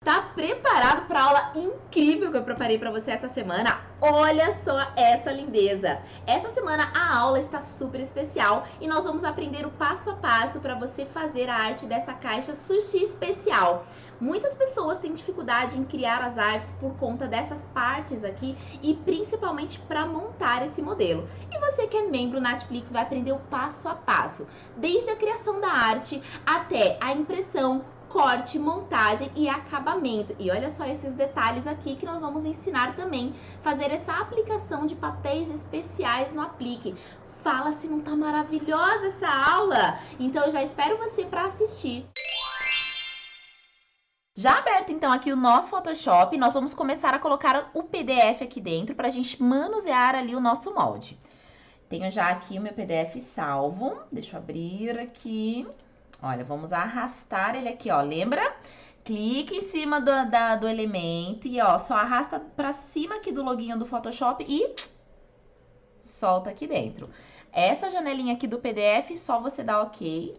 Tá preparado para a aula incrível que eu preparei para você essa semana? Olha só essa lindeza! Essa semana a aula está super especial e nós vamos aprender o passo a passo para você fazer a arte dessa caixa sushi especial. Muitas pessoas têm dificuldade em criar as artes por conta dessas partes aqui e principalmente para montar esse modelo. E você que é membro Netflix vai aprender o passo a passo, desde a criação da arte até a impressão, corte, montagem e acabamento. E olha só esses detalhes aqui que nós vamos ensinar também, fazer essa aplicação de papéis especiais no aplique. Fala se não tá maravilhosa essa aula! Então eu já espero você para assistir. Já aberto então aqui o nosso Photoshop, nós vamos começar a colocar o PDF aqui dentro para a gente manusear ali o nosso molde. Tenho já aqui o meu PDF salvo, deixa eu abrir aqui. Olha, vamos arrastar ele aqui, ó, lembra? Clica em cima do elemento e, ó, só arrasta pra cima aqui do loginho do Photoshop e solta aqui dentro. Essa janelinha aqui do PDF, só você dá OK.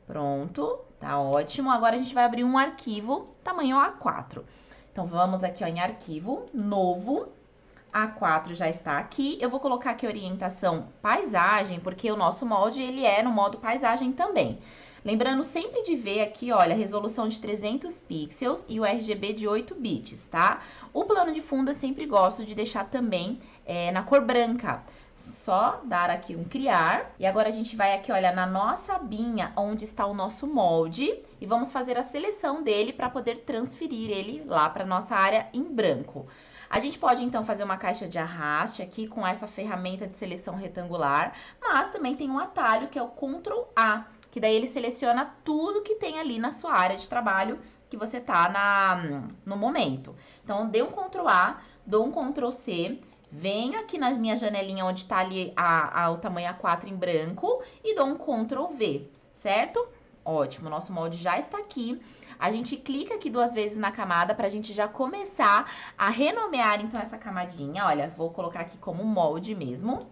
Pronto, tá ótimo. Agora a gente vai abrir um arquivo tamanho A4. Então, vamos aqui, ó, em arquivo, novo. A4 já está aqui. Eu vou colocar aqui orientação paisagem, porque o nosso molde, ele é no modo paisagem também. Lembrando sempre de ver aqui, olha, a resolução de 300 pixels e o RGB de 8 bits, tá? O plano de fundo eu sempre gosto de deixar também na cor branca. Só dar aqui um criar. E agora a gente vai aqui, olha, na nossa abinha, onde está o nosso molde. E vamos fazer a seleção dele para poder transferir ele lá para nossa área em branco. A gente pode, então, fazer uma caixa de arraste aqui com essa ferramenta de seleção retangular. Mas também tem um atalho que é o Ctrl A, que daí ele seleciona tudo que tem ali na sua área de trabalho que você tá no momento. Então, dê um Ctrl A, dou um Ctrl C, venho aqui na minha janelinha onde tá ali o tamanho A4 em branco e dou um Ctrl V, certo? Ótimo, nosso molde já está aqui. A gente clica aqui 2 vezes na camada pra gente já começar a renomear, então, essa camadinha. Olha, vou colocar aqui como molde mesmo.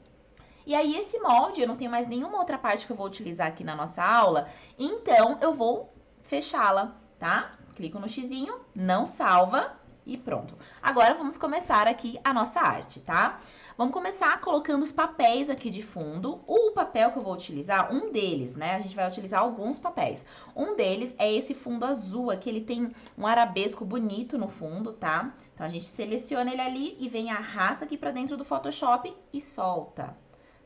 E aí, esse molde, eu não tenho mais nenhuma outra parte que eu vou utilizar aqui na nossa aula, então eu vou fechá-la, tá? Clico no xizinho, não salva e pronto. Agora, vamos começar aqui a nossa arte, tá? Vamos começar colocando os papéis aqui de fundo. O papel que eu vou utilizar, um deles, né? A gente vai utilizar alguns papéis. Um deles é esse fundo azul aqui, ele tem um arabesco bonito no fundo, tá? Então, a gente seleciona ele ali e vem, arrasta aqui pra dentro do Photoshop e solta.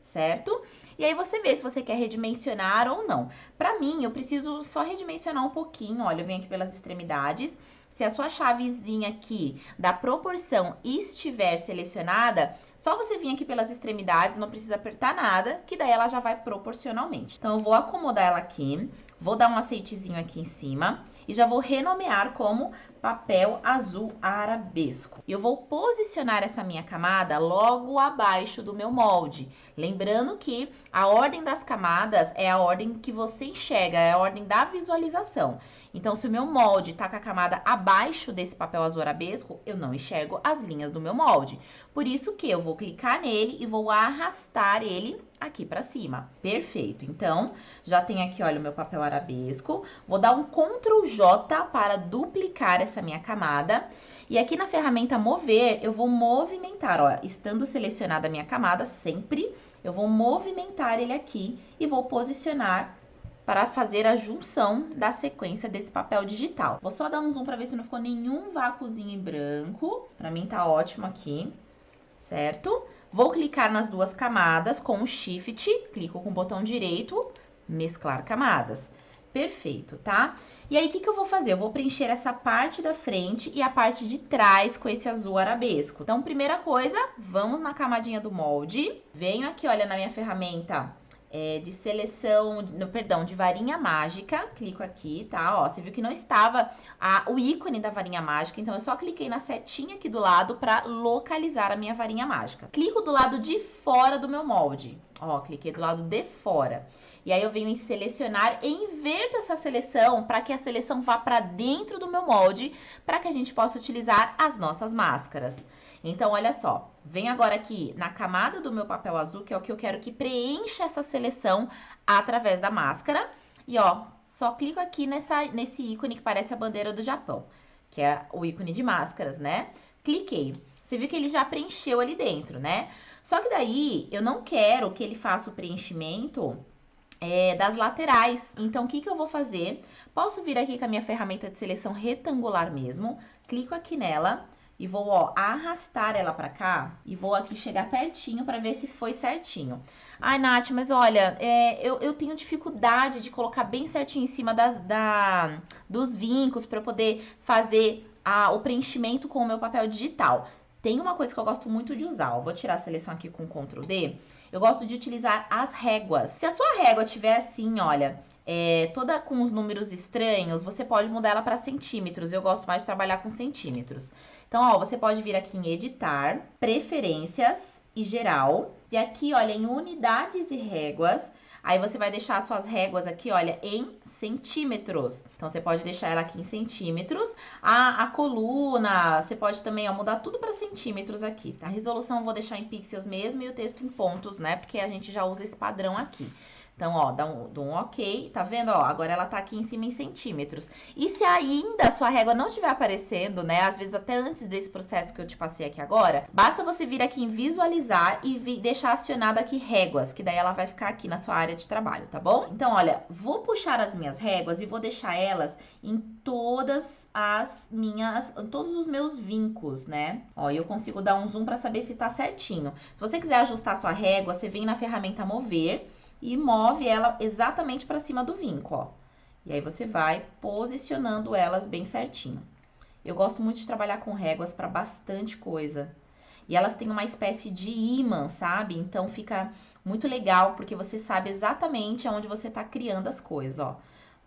Certo? E aí você vê se você quer redimensionar ou não. Pra mim, eu preciso só redimensionar um pouquinho. Olha, eu venho aqui pelas extremidades. Se a sua chavezinha aqui da proporção estiver selecionada, só você vir aqui pelas extremidades, não precisa apertar nada, que daí ela já vai proporcionalmente. Então, eu vou acomodar ela aqui, vou dar um aceitezinho aqui em cima e já vou renomear como papel azul arabesco. E eu vou posicionar essa minha camada logo abaixo do meu molde. Lembrando que a ordem das camadas é a ordem que você enxerga, é a ordem da visualização. Então, se o meu molde tá com a camada abaixo desse papel azul arabesco, eu não enxergo as linhas do meu molde. Por isso que eu vou clicar nele e vou arrastar ele aqui pra cima. Perfeito. Então, já tem aqui, olha, o meu papel arabesco. Vou dar um Ctrl J para duplicar essa minha camada. E aqui na ferramenta mover, eu vou movimentar, ó, estando selecionada a minha camada, sempre, eu vou movimentar ele aqui e vou posicionar para fazer a junção da sequência desse papel digital. Vou só dar um zoom para ver se não ficou nenhum vácuozinho em branco. Para mim tá ótimo aqui, certo? Vou clicar nas 2 camadas com o Shift, clico com o botão direito, mesclar camadas. Perfeito, tá? E aí, o que eu vou fazer? Eu vou preencher essa parte da frente e a parte de trás com esse azul arabesco. Então, primeira coisa, vamos na camadinha do molde. Venho aqui, olha, na minha ferramenta de seleção, perdão, de varinha mágica, clico aqui, tá? Ó, você viu que não estava o ícone da varinha mágica, então eu só cliquei na setinha aqui do lado para localizar a minha varinha mágica. Clico do lado de fora do meu molde, ó, cliquei do lado de fora. E aí eu venho em selecionar e inverto essa seleção para que a seleção vá para dentro do meu molde, para que a gente possa utilizar as nossas máscaras. Então, olha só, venho agora aqui na camada do meu papel azul, que é o que eu quero que preencha essa seleção através da máscara. E ó, só clico aqui nesse ícone que parece a bandeira do Japão. que é o ícone de máscaras, né? Cliquei. Você viu que ele já preencheu ali dentro, né? Só que daí, eu não quero que ele faça o preenchimento das laterais. Então, o que eu vou fazer? Posso vir aqui com a minha ferramenta de seleção retangular mesmo, clico aqui nela e vou, ó, arrastar ela pra cá e vou aqui chegar pertinho pra ver se foi certinho. Ai, Nath, mas olha, eu tenho dificuldade de colocar bem certinho em cima dos vincos pra eu poder fazer o preenchimento com o meu papel digital. Tem uma coisa que eu gosto muito de usar, ó, vou tirar a seleção aqui com Ctrl D. Eu gosto de utilizar as réguas. Se a sua régua tiver assim, olha, toda com os números estranhos, você pode mudar ela para centímetros. Eu gosto mais de trabalhar com centímetros. Então, ó, você pode vir aqui em editar, preferências e geral. E aqui, olha, em unidades e réguas. Aí você vai deixar as suas réguas aqui, olha, em centímetros. Então, você pode deixar ela aqui em centímetros. A coluna, você pode também, ó, mudar tudo para centímetros aqui, tá? A resolução eu vou deixar em pixels mesmo e o texto em pontos, né? Porque a gente já usa esse padrão aqui. Então, ó, dá um ok, tá vendo? Ó, agora ela tá aqui em cima em centímetros. E se ainda a sua régua não estiver aparecendo, né? Às vezes até antes desse processo que eu te passei aqui agora, basta você vir aqui em visualizar e deixar acionado aqui réguas, que daí ela vai ficar aqui na sua área de trabalho, tá bom? Então, olha, vou puxar as minhas réguas e vou deixar elas em todos os meus vincos, né? Ó, eu consigo dar um zoom pra saber se tá certinho. Se você quiser ajustar a sua régua, você vem na ferramenta mover e move ela exatamente para cima do vinco, ó. E aí você vai posicionando elas bem certinho. Eu gosto muito de trabalhar com réguas para bastante coisa. E elas têm uma espécie de ímã, sabe? Então fica muito legal, porque você sabe exatamente aonde você tá criando as coisas, ó.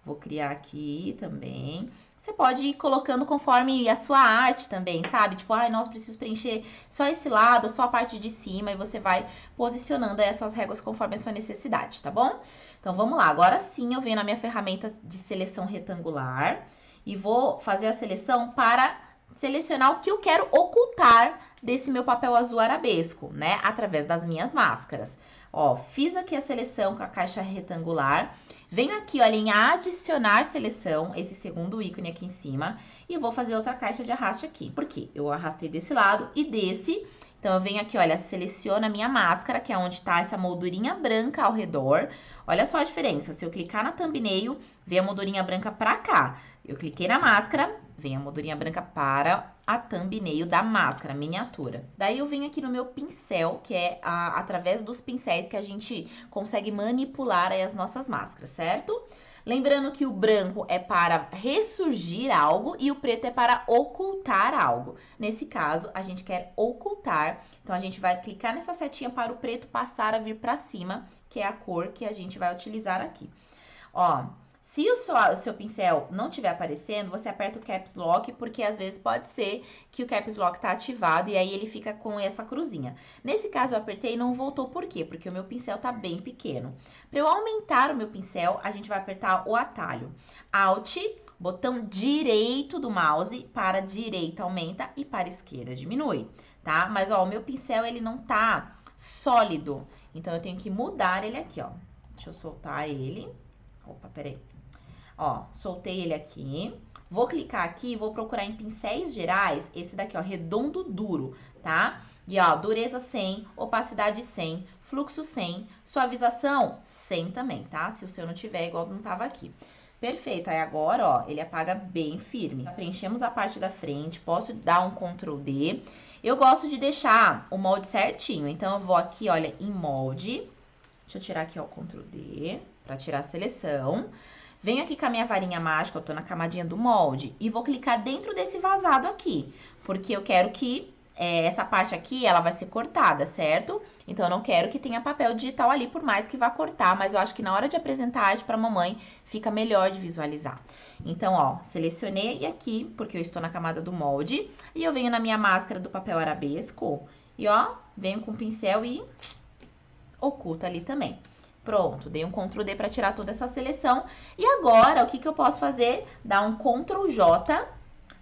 Vou criar aqui também. Você pode ir colocando conforme a sua arte também, sabe? Tipo, ai, nossa, preciso preencher só esse lado, só a parte de cima. E você vai posicionando aí as suas réguas conforme a sua necessidade, tá bom? Então, vamos lá. Agora sim, eu venho na minha ferramenta de seleção retangular. E vou fazer a seleção para selecionar o que eu quero ocultar desse meu papel azul arabesco, né? Através das minhas máscaras. Ó, fiz aqui a seleção com a caixa retangular. Venho aqui, olha, em adicionar seleção, esse segundo ícone aqui em cima, e vou fazer outra caixa de arraste aqui. Por quê? Eu arrastei desse lado e desse. Então, eu venho aqui, olha, seleciono a minha máscara, que é onde tá essa moldurinha branca ao redor. Olha só a diferença. Se eu clicar na thumbnail, vem a moldurinha branca pra cá. Eu cliquei na máscara, vem a moldurinha branca para a thumbnail da máscara, miniatura. Daí eu venho aqui no meu pincel, que é através dos pincéis que a gente consegue manipular aí as nossas máscaras, certo? Lembrando que o branco é para ressurgir algo e o preto é para ocultar algo. Nesse caso, a gente quer ocultar, então a gente vai clicar nessa setinha para o preto passar a vir para cima, que é a cor que a gente vai utilizar aqui. Ó, se o seu pincel não estiver aparecendo, você aperta o Caps Lock, porque às vezes pode ser que o Caps Lock está ativado e aí ele fica com essa cruzinha. Nesse caso eu apertei e não voltou, por quê? Porque o meu pincel está bem pequeno. Para eu aumentar o meu pincel, a gente vai apertar o atalho Alt, botão direito do mouse, para direita aumenta e para esquerda diminui, tá? Mas ó, o meu pincel ele não tá sólido, então eu tenho que mudar ele aqui, ó. Deixa eu soltar ele. Opa, peraí. Ó, soltei ele aqui. Vou clicar aqui e vou procurar em pincéis gerais, esse daqui, ó, redondo duro, tá? E ó, dureza 100, opacidade 100, fluxo 100, suavização 100 também, tá? Se o seu não tiver, igual não tava aqui. Perfeito, aí agora, ó, ele apaga bem firme. Já preenchemos a parte da frente, posso dar um Ctrl D. Eu gosto de deixar o molde certinho, então eu vou aqui, olha, em molde. Deixa eu tirar aqui, ó, o Ctrl D, pra tirar a seleção. Venho aqui com a minha varinha mágica, eu tô na camadinha do molde, e vou clicar dentro desse vazado aqui, porque eu quero que essa parte aqui, ela vai ser cortada, certo? Então, eu não quero que tenha papel digital ali, por mais que vá cortar, mas eu acho que na hora de apresentar a arte pra mamãe, fica melhor de visualizar. Então, ó, selecionei aqui, porque eu estou na camada do molde, e eu venho na minha máscara do papel arabesco, e ó, venho com o pincel e oculta ali também. Pronto, dei um Ctrl D para tirar toda essa seleção. E agora, o que eu posso fazer? Dar um Ctrl J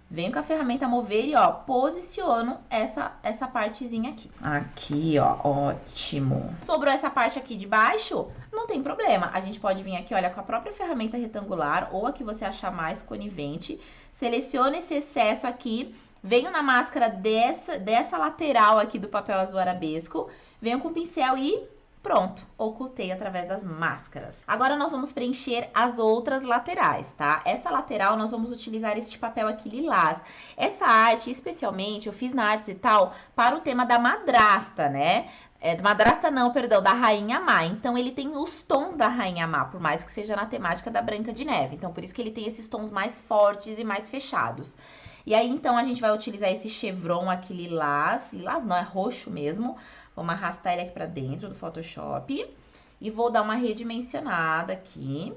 Venho com a ferramenta mover e, ó, posiciono essa partezinha aqui. Aqui, ó, ótimo. Sobrou essa parte aqui de baixo, não tem problema. A gente pode vir aqui, olha, com a própria ferramenta retangular ou a que você achar mais conivente. Seleciona esse excesso aqui, venho na máscara dessa lateral aqui do papel azul arabesco, venho com o pincel e... pronto, ocultei através das máscaras. Agora nós vamos preencher as outras laterais, tá? Essa lateral nós vamos utilizar este papel aqui lilás. Essa arte, especialmente, eu fiz na Artes e Tal para o tema da madrasta, né? Madrasta não, perdão, da Rainha Má. Então, ele tem os tons da Rainha Má, por mais que seja na temática da Branca de Neve. Então, por isso que ele tem esses tons mais fortes e mais fechados. E aí, então, a gente vai utilizar esse chevron aqui lilás. Lilás não, é roxo mesmo. Vamos arrastar ele aqui pra dentro do Photoshop. E vou dar uma redimensionada aqui.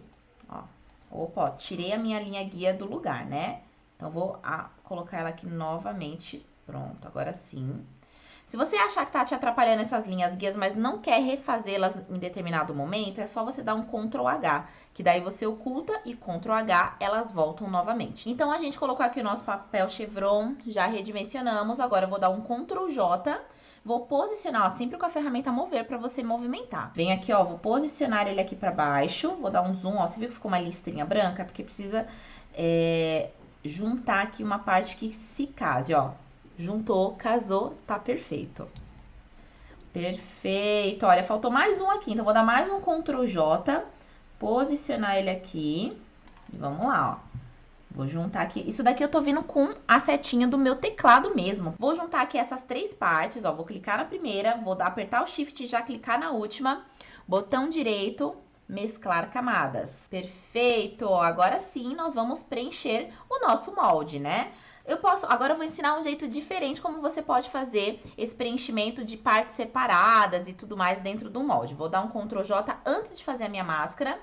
Ó. Opa, ó, tirei a minha linha guia do lugar, né? Então, vou colocar ela aqui novamente. Pronto, agora sim. Se você achar que tá te atrapalhando essas linhas guias, mas não quer refazê-las em determinado momento, é só você dar um Ctrl H, que daí você oculta e Ctrl H, elas voltam novamente. Então, a gente colocou aqui o nosso papel chevron, já redimensionamos, agora eu vou dar um Ctrl J. Vou posicionar, ó, sempre com a ferramenta mover para você movimentar. Vem aqui, ó, vou posicionar ele aqui para baixo, vou dar um zoom, ó, você viu que ficou uma listrinha branca? Porque precisa juntar aqui uma parte que se case, ó. Juntou, casou, tá perfeito. Perfeito, olha, faltou mais um aqui, então vou dar mais um Ctrl J, posicionar ele aqui, e vamos lá, ó. Vou juntar aqui, isso daqui eu tô vindo com a setinha do meu teclado mesmo. Vou juntar aqui essas três partes, ó, vou clicar na primeira, vou apertar o Shift e já clicar na última, botão direito, mesclar camadas. Perfeito, agora sim nós vamos preencher o nosso molde, né? Agora eu vou ensinar um jeito diferente como você pode fazer esse preenchimento de partes separadas e tudo mais dentro do molde. Vou dar um Ctrl J antes de fazer a minha máscara.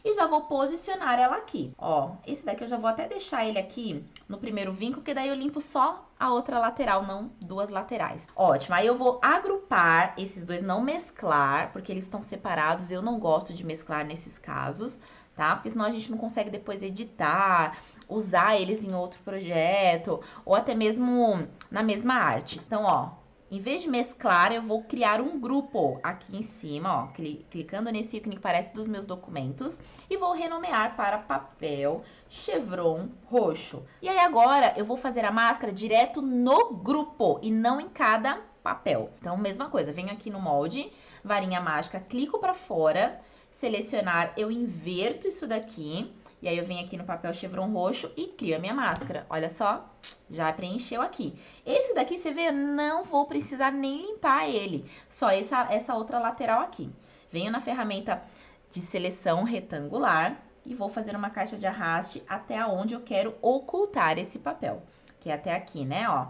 E já vou posicionar ela aqui, ó. Esse daqui eu já vou até deixar ele aqui no primeiro vinco, porque daí eu limpo só a outra lateral, não duas laterais. Ótimo, aí eu vou agrupar esses dois, não mesclar, porque eles estão separados. Eu não gosto de mesclar nesses casos, tá? Porque senão a gente não consegue depois editar, usar eles em outro projeto, ou até mesmo na mesma arte. Então, ó, em vez de mesclar, eu vou criar um grupo aqui em cima, ó, clicando nesse ícone que parece dos meus documentos, e vou renomear para papel chevron roxo. E aí agora eu vou fazer a máscara direto no grupo e não em cada papel. Então, mesma coisa, venho aqui no molde, varinha mágica, clico para fora, selecionar, eu inverto isso daqui. E aí eu venho aqui no papel chevron roxo e crio a minha máscara. Olha só, já preencheu aqui. Esse daqui, você vê, eu não vou precisar nem limpar ele. Só essa outra lateral aqui. Venho na ferramenta de seleção retangular e vou fazer uma caixa de arraste até onde eu quero ocultar esse papel. Que é até aqui, né, ó.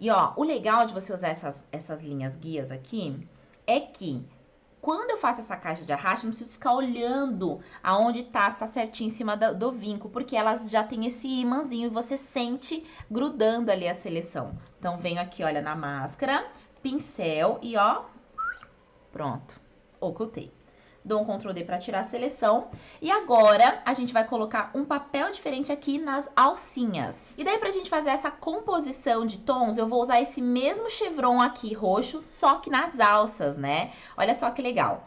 E, ó, o legal de você usar essas linhas guias aqui é que quando eu faço essa caixa de arraste, eu não preciso ficar olhando aonde tá, se tá certinho em cima do vinco, porque elas já tem esse imãzinho e você sente grudando ali a seleção. Então, venho aqui, olha, na máscara, pincel e, ó, pronto, ocultei. Dou um Ctrl D para tirar a seleção. E agora, a gente vai colocar um papel diferente aqui nas alcinhas. E daí, pra gente fazer essa composição de tons, eu vou usar esse mesmo chevron aqui, roxo, só que nas alças, né? Olha só que legal.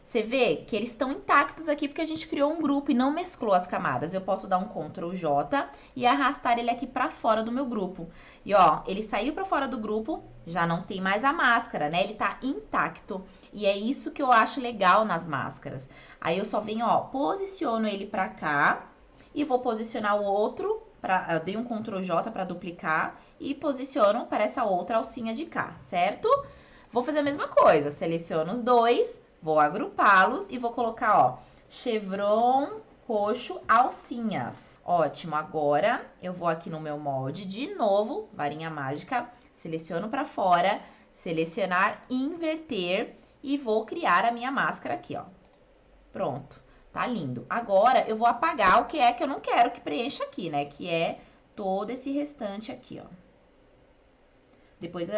Você vê que eles estão intactos aqui porque a gente criou um grupo e não mesclou as camadas. Eu posso dar um Ctrl J e arrastar ele aqui pra fora do meu grupo. E, ó, ele saiu pra fora do grupo, já não tem mais a máscara, né? Ele tá intacto. E é isso que eu acho legal nas máscaras. Aí eu só venho, ó, posiciono ele pra cá e vou posicionar o outro, eu dei um Ctrl J pra duplicar e posiciono para essa outra alcinha de cá, certo? Vou fazer a mesma coisa, seleciono os dois, vou agrupá-los e vou colocar, ó, chevron roxo alcinhas. Ótimo, agora eu vou aqui no meu molde de novo, varinha mágica, seleciono pra fora, selecionar, inverter e vou criar a minha máscara aqui, ó. Pronto, tá lindo. Agora eu vou apagar o que é que eu não quero que preencha aqui, né? Que é todo esse restante aqui, ó. Depois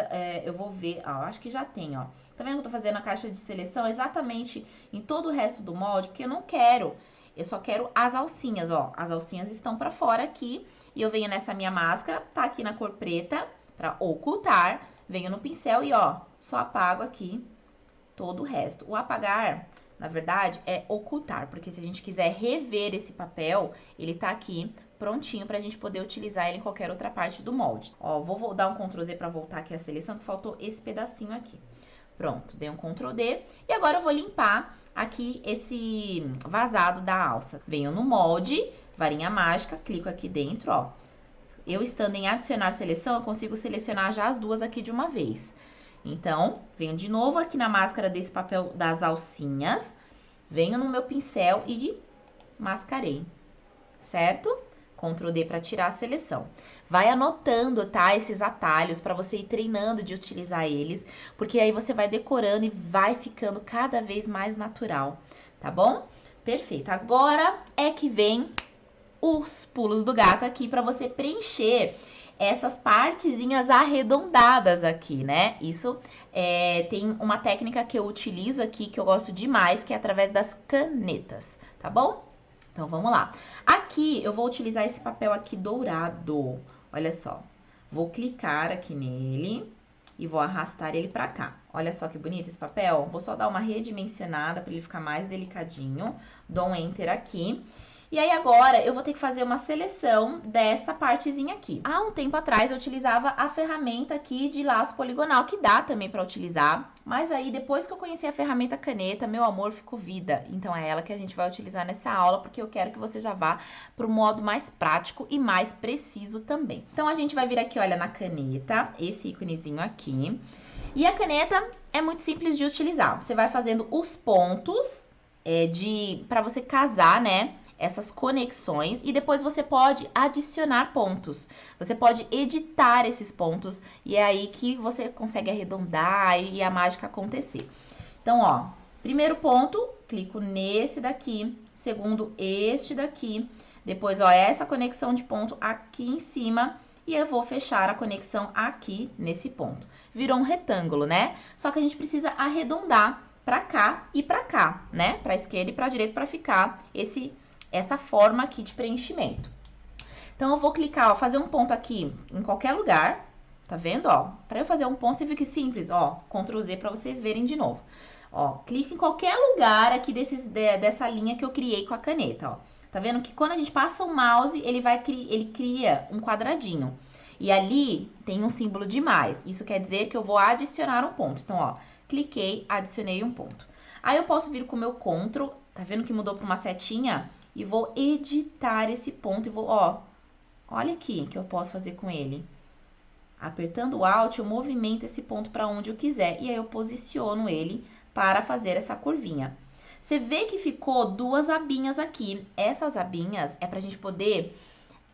eu vou ver, ó, acho que já tem, ó. Tá vendo que eu tô fazendo a caixa de seleção exatamente em todo o resto do molde? Porque eu não quero eu só quero as alcinhas, ó. As alcinhas estão pra fora aqui. E eu venho nessa minha máscara, tá aqui na cor preta, pra ocultar. Venho no pincel e, ó, só apago aqui todo o resto. O apagar, na verdade, é ocultar, porque se a gente quiser rever esse papel, ele tá aqui prontinho pra gente poder utilizar ele em qualquer outra parte do molde. Ó, vou dar um Ctrl Z pra voltar aqui a seleção, que faltou esse pedacinho aqui. Pronto, dei um Ctrl D. E agora eu vou limpar aqui esse vazado da alça. Venho no molde, varinha mágica, clico aqui dentro, ó. Eu estando em adicionar seleção, eu consigo selecionar já as duas aqui de uma vez. Então, venho de novo aqui na máscara desse papel das alcinhas, venho no meu pincel e mascarei, certo? Ctrl D para tirar a seleção. Vai anotando, tá? Esses atalhos para você ir treinando de utilizar eles, porque aí você vai decorando e vai ficando cada vez mais natural, tá bom? Perfeito. Agora é que vem os pulos do gato aqui para você preencher essas partezinhas arredondadas aqui, né? Isso tem uma técnica que eu utilizo aqui, que eu gosto demais, que é através das canetas, tá bom? Então, vamos lá. Aqui, eu vou utilizar esse papel aqui dourado. Olha só. Vou clicar aqui nele e vou arrastar ele pra cá. Olha só que bonito esse papel. Vou só dar uma redimensionada pra ele ficar mais delicadinho. Dou um Enter aqui. E aí, agora, eu vou ter que fazer uma seleção dessa partezinha aqui. Há um tempo atrás, eu utilizava a ferramenta aqui de laço poligonal, que dá também pra utilizar. Mas aí, depois que eu conheci a ferramenta caneta, meu amor, ficou vida. Então, é ela que a gente vai utilizar nessa aula, porque eu quero que você já vá pro modo mais prático e mais preciso também. Então, a gente vai vir aqui, olha, na caneta, esse íconezinho aqui. E a caneta é muito simples de utilizar. Você vai fazendo os pontos pra você casar, né? Essas conexões e depois você pode adicionar pontos. Você pode editar esses pontos e é aí que você consegue arredondar e a mágica acontecer. Então, ó, primeiro ponto, clico nesse daqui, segundo este daqui, depois, ó, essa conexão de ponto aqui em cima e eu vou fechar a conexão aqui nesse ponto. Virou um retângulo, né? Só que a gente precisa arredondar pra cá e pra cá, né? Pra esquerda e pra direita pra ficar essa forma aqui de preenchimento. Então, eu vou clicar, ó, fazer um ponto aqui em qualquer lugar, tá vendo, ó? Para eu fazer um ponto, você viu que simples, ó, Ctrl Z para vocês verem de novo. Ó, clica em qualquer lugar aqui dessa linha que eu criei com a caneta, ó. Tá vendo que quando a gente passa o mouse, ele cria um quadradinho. E ali tem um símbolo de mais. Isso quer dizer que eu vou adicionar um ponto. Então, ó, cliquei, adicionei um ponto. Aí, eu posso vir com o meu Ctrl, tá vendo que mudou para uma setinha? E vou editar esse ponto e vou, ó, olha aqui que eu posso fazer com ele. Apertando o Alt, eu movimento esse ponto para onde eu quiser e aí eu posiciono ele para fazer essa curvinha. Você vê que ficou duas abinhas aqui. Essas abinhas é para a gente poder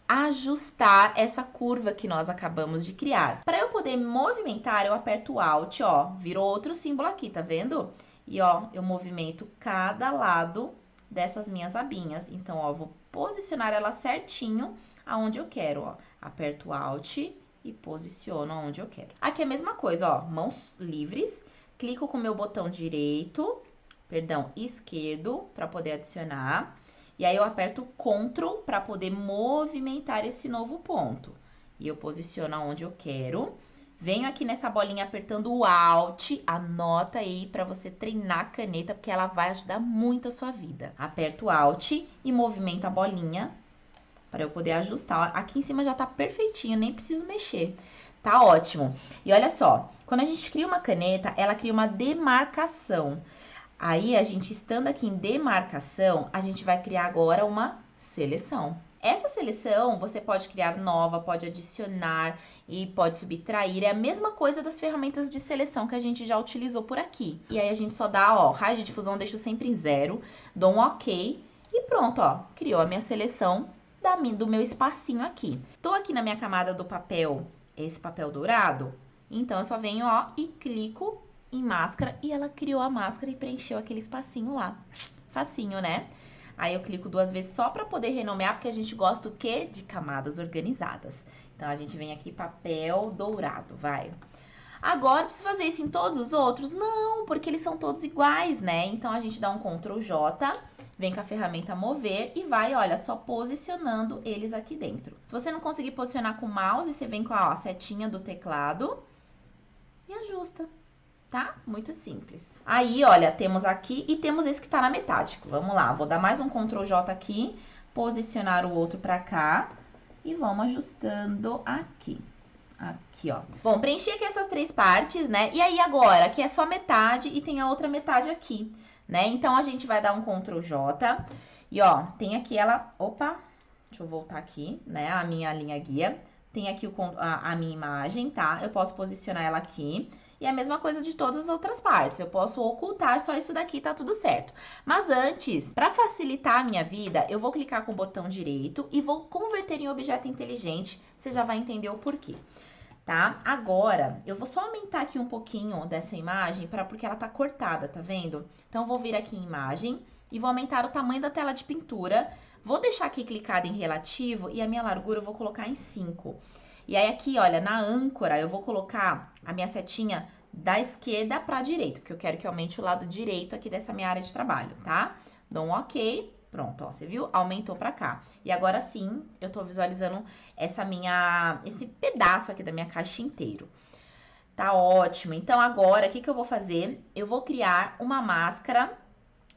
ajustar essa curva que nós acabamos de criar. Para eu poder movimentar, eu aperto o Alt, ó, virou outro símbolo aqui, tá vendo? E, ó, eu movimento cada lado dessas minhas abinhas. Então, ó, vou posicionar ela certinho aonde eu quero, ó. Aperto o Alt e posiciono aonde eu quero. Aqui é a mesma coisa, ó, mãos livres. Clico com o meu botão esquerdo, para poder adicionar. E aí, eu aperto Ctrl para poder movimentar esse novo ponto. E eu posiciono aonde eu quero. Venho aqui nessa bolinha apertando o Alt, anota aí para você treinar a caneta, porque ela vai ajudar muito a sua vida. Aperto o Alt e movimento a bolinha para eu poder ajustar. Aqui em cima já tá perfeitinho, nem preciso mexer. Tá ótimo. E olha só, quando a gente cria uma caneta, ela cria uma demarcação. Aí, a gente estando aqui em demarcação, a gente vai criar agora uma seleção. Essa seleção, você pode criar nova, pode adicionar e pode subtrair. É a mesma coisa das ferramentas de seleção que a gente já utilizou por aqui. E aí, a gente só dá, ó, raio de difusão, deixo sempre em 0, dou um OK e pronto, ó, criou a minha seleção do meu espacinho aqui. Tô aqui na minha camada do papel, esse papel dourado, então eu só venho, ó, e clico em máscara e ela criou a máscara e preencheu aquele espacinho lá. Facinho, né? Aí eu clico 2 vezes só para poder renomear, porque a gente gosta o quê? De camadas organizadas. Então, a gente vem aqui, papel dourado, vai. Agora, preciso fazer isso em todos os outros? Não, porque eles são todos iguais, né? Então, a gente dá um Ctrl J, vem com a ferramenta mover e vai, olha, só posicionando eles aqui dentro. Se você não conseguir posicionar com o mouse, você vem com a setinha do teclado e ajusta, tá? Muito simples. Aí, olha, temos aqui e temos esse que tá na metade. Vamos lá, vou dar mais um Ctrl J aqui, posicionar o outro pra cá e vamos ajustando aqui. Aqui, ó. Bom, preenchi aqui essas 3 partes, né? E aí, agora, aqui é só metade e tem a outra metade aqui, né? Então, a gente vai dar um Ctrl J e, ó, tem aqui ela... Opa, deixa eu voltar aqui, né? A minha linha guia. Tem aqui a minha imagem, tá? Eu posso posicionar ela aqui. E a mesma coisa de todas as outras partes. Eu posso ocultar só isso daqui, tá tudo certo. Mas antes, para facilitar a minha vida, eu vou clicar com o botão direito e vou converter em objeto inteligente. Você já vai entender o porquê. Tá? Agora, eu vou só aumentar aqui um pouquinho dessa imagem, porque ela tá cortada, tá vendo? Então, eu vou vir aqui em imagem e vou aumentar o tamanho da tela de pintura. Vou deixar aqui clicado em relativo e a minha largura eu vou colocar em 5. E aí, aqui, olha, na âncora, eu vou colocar a minha setinha da esquerda para a direita, porque eu quero que aumente o lado direito aqui dessa minha área de trabalho, tá? Dou um ok. Pronto, ó, você viu? Aumentou pra cá. E agora sim, eu tô visualizando esse pedaço aqui da minha caixa inteiro. Tá ótimo. Então, agora, o que que eu vou fazer? Eu vou criar uma máscara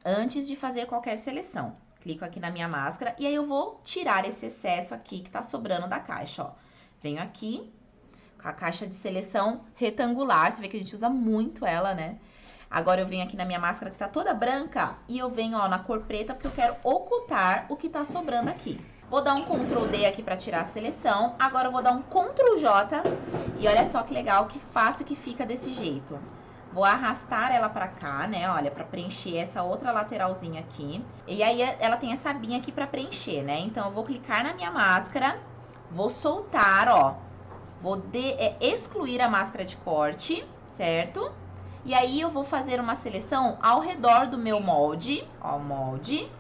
antes de fazer qualquer seleção. Clico aqui na minha máscara e aí eu vou tirar esse excesso aqui que tá sobrando da caixa, ó. Venho aqui com a caixa de seleção retangular. Você vê que a gente usa muito ela, né? Agora eu venho aqui na minha máscara que tá toda branca e eu venho, ó, na cor preta porque eu quero ocultar o que tá sobrando aqui. Vou dar um Ctrl D aqui pra tirar a seleção. Agora eu vou dar um Ctrl J e olha só que legal, que fácil que fica desse jeito. Vou arrastar ela pra cá, né, olha, pra preencher essa outra lateralzinha aqui. E aí ela tem essa abinha aqui pra preencher, né? Então eu vou clicar na minha máscara, vou soltar, ó. Vou excluir a máscara de corte, certo? E aí, eu vou fazer uma seleção ao redor do meu molde. Ó, molde.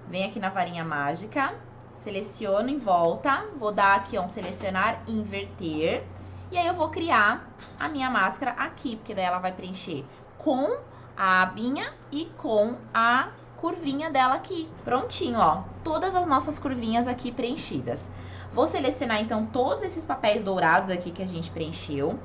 Venho aqui na varinha mágica. Seleciono em volta. Vou dar aqui, ó, um selecionar e inverter. E aí, eu vou criar a minha máscara aqui. Porque daí ela vai preencher com a abinha e com a curvinha dela aqui. Prontinho, ó. Todas as nossas curvinhas aqui preenchidas. Vou selecionar, então, todos esses papéis dourados aqui que a gente preencheu.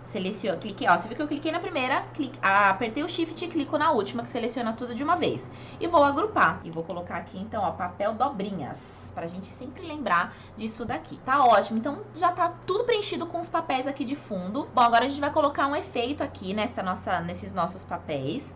Seleciono, cliquei, ó, você viu que eu cliquei na primeira, apertei o Shift e clico na última, que seleciona tudo de uma vez. E vou agrupar. E vou colocar aqui, então, ó, papel dobrinhas, pra gente sempre lembrar disso daqui. Tá ótimo, então já tá tudo preenchido com os papéis aqui de fundo. Bom, agora a gente vai colocar um efeito aqui nesses nossos papéis.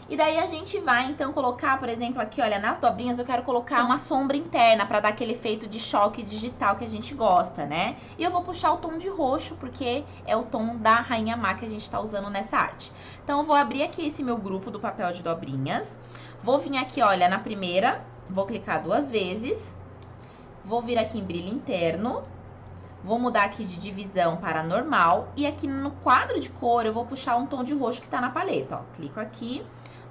E daí a gente vai, então, colocar, por exemplo, aqui, olha, nas dobrinhas eu quero colocar uma sombra interna pra dar aquele efeito de choque digital que a gente gosta, né? E eu vou puxar o tom de roxo, porque é o tom da Rainha Má que a gente tá usando nessa arte. Então, eu vou abrir aqui esse meu grupo do papel de dobrinhas. Vou vir aqui, olha, na primeira, vou clicar 2 vezes. Vou vir aqui em brilho interno. Vou mudar aqui de divisão para normal. E aqui no quadro de cor, eu vou puxar um tom de roxo que tá na paleta, ó. Clico aqui.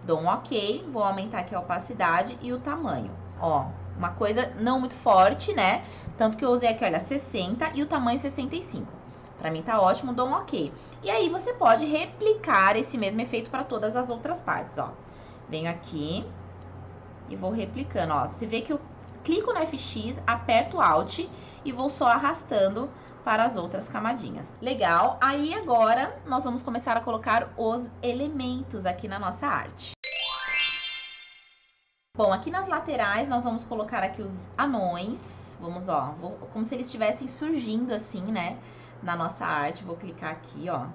Dou um ok, vou aumentar aqui a opacidade e o tamanho. Ó, uma coisa não muito forte, né? Tanto que eu usei aqui, olha, 60 e o tamanho 65. Pra mim tá ótimo, dou um ok. E aí você pode replicar esse mesmo efeito para todas as outras partes, ó. Venho aqui e vou replicando, ó. Você vê que eu clico no FX, aperto Alt e vou só arrastando para as outras camadinhas. Legal, aí agora nós vamos começar a colocar os elementos aqui na nossa arte. Bom, aqui nas laterais nós vamos colocar aqui os anões. Vamos, ó, como se eles estivessem surgindo assim, né, na nossa arte. Vou clicar aqui, ó,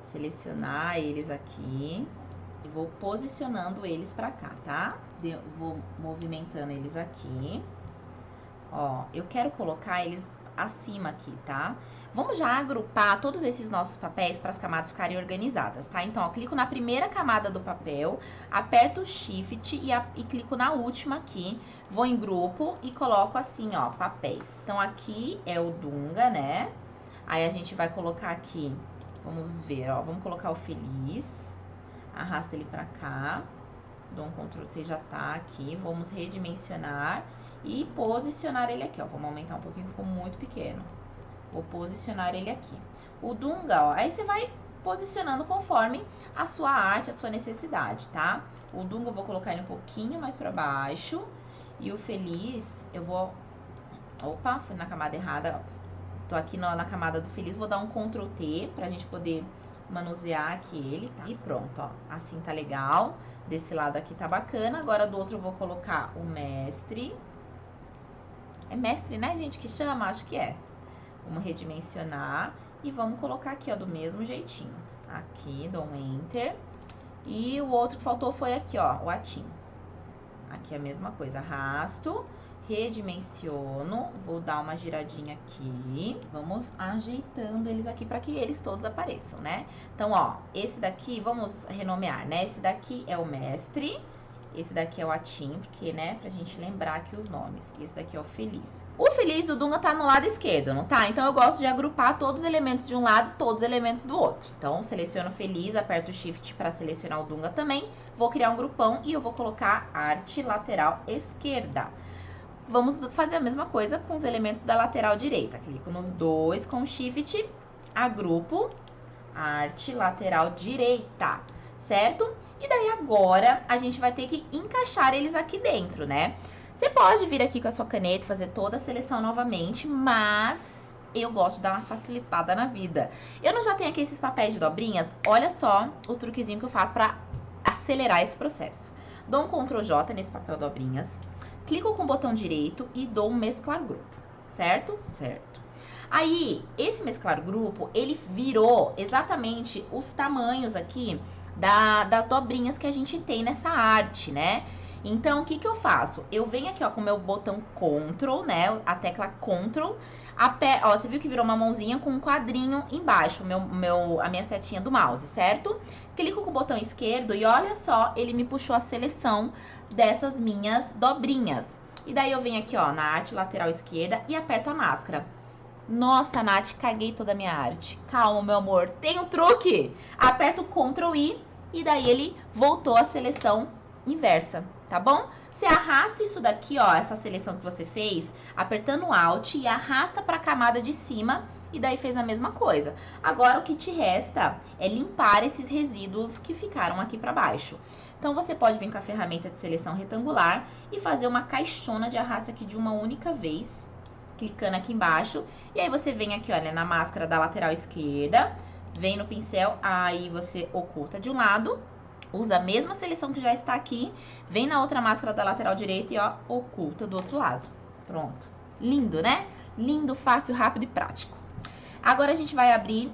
selecionar eles aqui e vou posicionando eles pra cá, tá? Vou movimentando eles aqui. Ó, eu quero colocar eles acima aqui, tá? Vamos já agrupar todos esses nossos papéis para as camadas ficarem organizadas, tá? Então, ó, clico na primeira camada do papel, aperto o Shift e clico na última aqui, vou em grupo e coloco assim, ó, papéis. Então, aqui é o Dunga, né? Aí, a gente vai colocar aqui, vamos ver, ó, vamos colocar o Feliz, arrasta ele pra cá, dou um Ctrl T, já tá aqui, vamos redimensionar e posicionar ele aqui, ó. Vamos aumentar um pouquinho, ficou muito pequeno. Vou posicionar ele aqui. O Dunga, ó, aí você vai posicionando conforme a sua arte, a sua necessidade, tá? O Dunga eu vou colocar ele um pouquinho mais pra baixo. E o Feliz, eu vou... Opa, fui na camada errada. Tô aqui na camada do Feliz, vou dar um Ctrl T pra gente poder manusear aqui ele, tá? E pronto, ó. Assim tá legal. Desse lado aqui tá bacana. Agora do outro eu vou colocar o Mestre. É Mestre, né, gente, que chama? Acho que é. Vamos redimensionar. E vamos colocar aqui, ó, do mesmo jeitinho. Aqui, dou um Enter. E o outro que faltou foi aqui, ó, o Atim. Aqui é a mesma coisa. Arrasto. Redimensiono, vou dar uma giradinha aqui, vamos ajeitando eles aqui para que eles todos apareçam, né? Então, ó, esse daqui, vamos renomear, né? Esse daqui é o Mestre, esse daqui é o Atim, porque, né, pra gente lembrar aqui os nomes. E esse daqui é o Feliz. O Feliz, o Dunga tá no lado esquerdo, não tá? Então, eu gosto de agrupar todos os elementos de um lado, todos os elementos do outro. Então, seleciono o Feliz, aperto o Shift para selecionar o Dunga também. Vou criar um grupão e eu vou colocar arte lateral esquerda. Vamos fazer a mesma coisa com os elementos da lateral direita. Clico nos dois com Shift, agrupo, arte lateral direita, certo? E daí agora a gente vai ter que encaixar eles aqui dentro, né? Você pode vir aqui com a sua caneta e fazer toda a seleção novamente, mas eu gosto de dar uma facilitada na vida. Eu não já tenho aqui esses papéis de dobrinhas? Olha só o truquezinho que eu faço para acelerar esse processo. Dou um Ctrl J nesse papel dobrinhas. Clico com o botão direito e dou um mesclar grupo, certo? Certo. Aí, esse mesclar grupo, ele virou exatamente os tamanhos aqui das dobrinhas que a gente tem nessa arte, né? Então, o que que eu faço? Eu venho aqui, ó, com o meu botão Ctrl, né? A tecla Ctrl. Ó, você viu que virou uma mãozinha com um quadrinho embaixo, a minha setinha do mouse, certo? Clico com o botão esquerdo e olha só, ele me puxou a seleção dessas minhas dobrinhas. E daí eu venho aqui, ó, na arte lateral esquerda e aperto a máscara. Nossa, Nath, caguei toda a minha arte. Calma, meu amor, tem um truque. Aperto o Ctrl I e daí ele voltou à seleção inversa, tá bom? Você arrasta isso daqui, ó, essa seleção que você fez, apertando o Alt e arrasta para a camada de cima e daí fez a mesma coisa. Agora o que te resta é limpar esses resíduos que ficaram aqui para baixo. Então, você pode vir com a ferramenta de seleção retangular e fazer uma caixona de arrasto aqui de uma única vez, clicando aqui embaixo. E aí, você vem aqui, olha, na máscara da lateral esquerda, vem no pincel, aí você oculta de um lado, usa a mesma seleção que já está aqui, vem na outra máscara da lateral direita e, ó, oculta do outro lado. Pronto. Lindo, né? Lindo, fácil, rápido e prático. Agora a gente vai abrir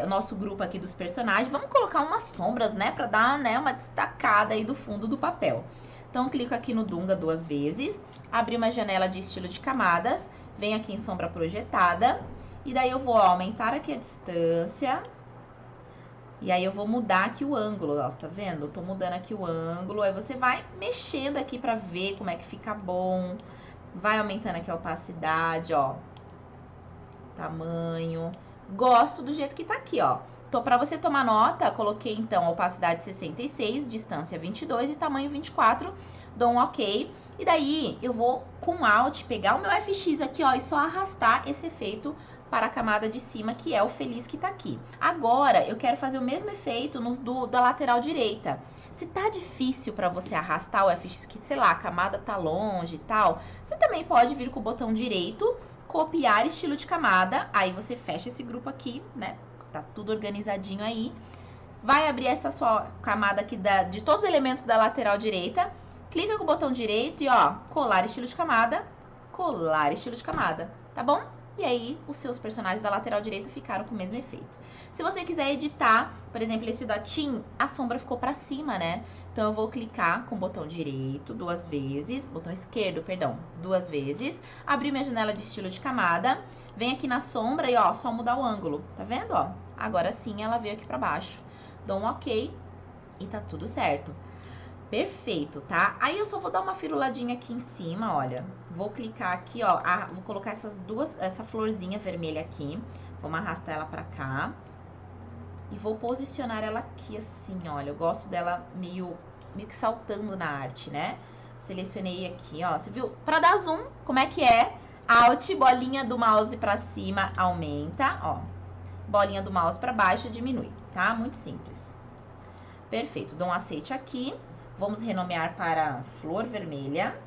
o nosso grupo aqui dos personagens. Vamos colocar umas sombras, né? Pra dar, né, uma destacada aí do fundo do papel. Então, clico aqui no Dunga 2 vezes. Abrir uma janela de estilo de camadas. Venho aqui em sombra projetada. E daí eu vou aumentar aqui a distância. E aí eu vou mudar aqui o ângulo, ó, tá vendo? Eu tô mudando aqui o ângulo. Aí você vai mexendo aqui pra ver como é que fica bom. Vai aumentando aqui a opacidade, ó. Tamanho. Gosto do jeito que tá aqui, ó. Então, pra você tomar nota, coloquei, então, a opacidade 66, distância 22 e tamanho 24. Dou um OK. E daí, eu vou, com Alt, pegar o meu FX aqui, ó, e só arrastar esse efeito para a camada de cima, que é o Feliz que tá aqui. Agora, eu quero fazer o mesmo efeito nos da lateral direita. Se tá difícil pra você arrastar o FX, que, sei lá, a camada tá longe e tal, você também pode vir com o botão direito, copiar estilo de camada, aí você fecha esse grupo aqui, né? Tá tudo organizadinho aí. Vai abrir essa sua camada aqui de todos os elementos da lateral direita. Clica com o botão direito e, ó, colar estilo de camada, tá bom? E aí, os seus personagens da lateral direita ficaram com o mesmo efeito. Se você quiser editar, por exemplo, esse da Tim, a sombra ficou pra cima, né? Então, eu vou clicar com o botão direito 2 vezes, botão esquerdo, perdão, 2 vezes. Abrir minha janela de estilo de camada. Vem aqui na sombra e, ó, só mudar o ângulo. Tá vendo, ó? Agora sim, ela veio aqui pra baixo. Dou um OK e tá tudo certo. Perfeito, tá? Aí eu só vou dar uma firuladinha aqui em cima, olha. Vou clicar aqui, ó. Vou colocar essa florzinha vermelha aqui. Vamos arrastar ela pra cá. E vou posicionar ela aqui assim, olha. Eu gosto dela meio que saltando na arte, né? Selecionei aqui, ó. Você viu? Pra dar zoom, como é que é? Alt, bolinha do mouse pra cima, aumenta, ó. Bolinha do mouse pra baixo, diminui, tá? Muito simples. Perfeito, dou um acete aqui. Vamos renomear para flor vermelha.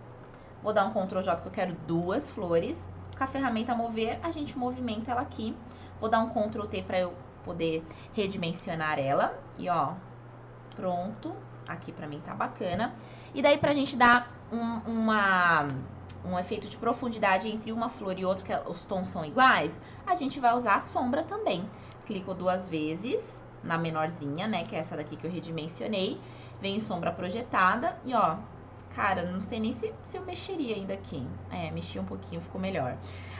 Vou dar um Ctrl J que eu quero 2 flores. Com a ferramenta mover, a gente movimenta ela aqui. Vou dar um Ctrl T para eu poder redimensionar ela. E ó, pronto. Aqui pra mim tá bacana. E daí pra gente dar um efeito de profundidade entre uma flor e outra, que os tons são iguais, a gente vai usar a sombra também. Clico 2 vezes na menorzinha, né, que é essa daqui que eu redimensionei. Venho em sombra projetada e ó, cara, não sei nem se eu mexeria ainda aqui. É, mexi um pouquinho, ficou melhor.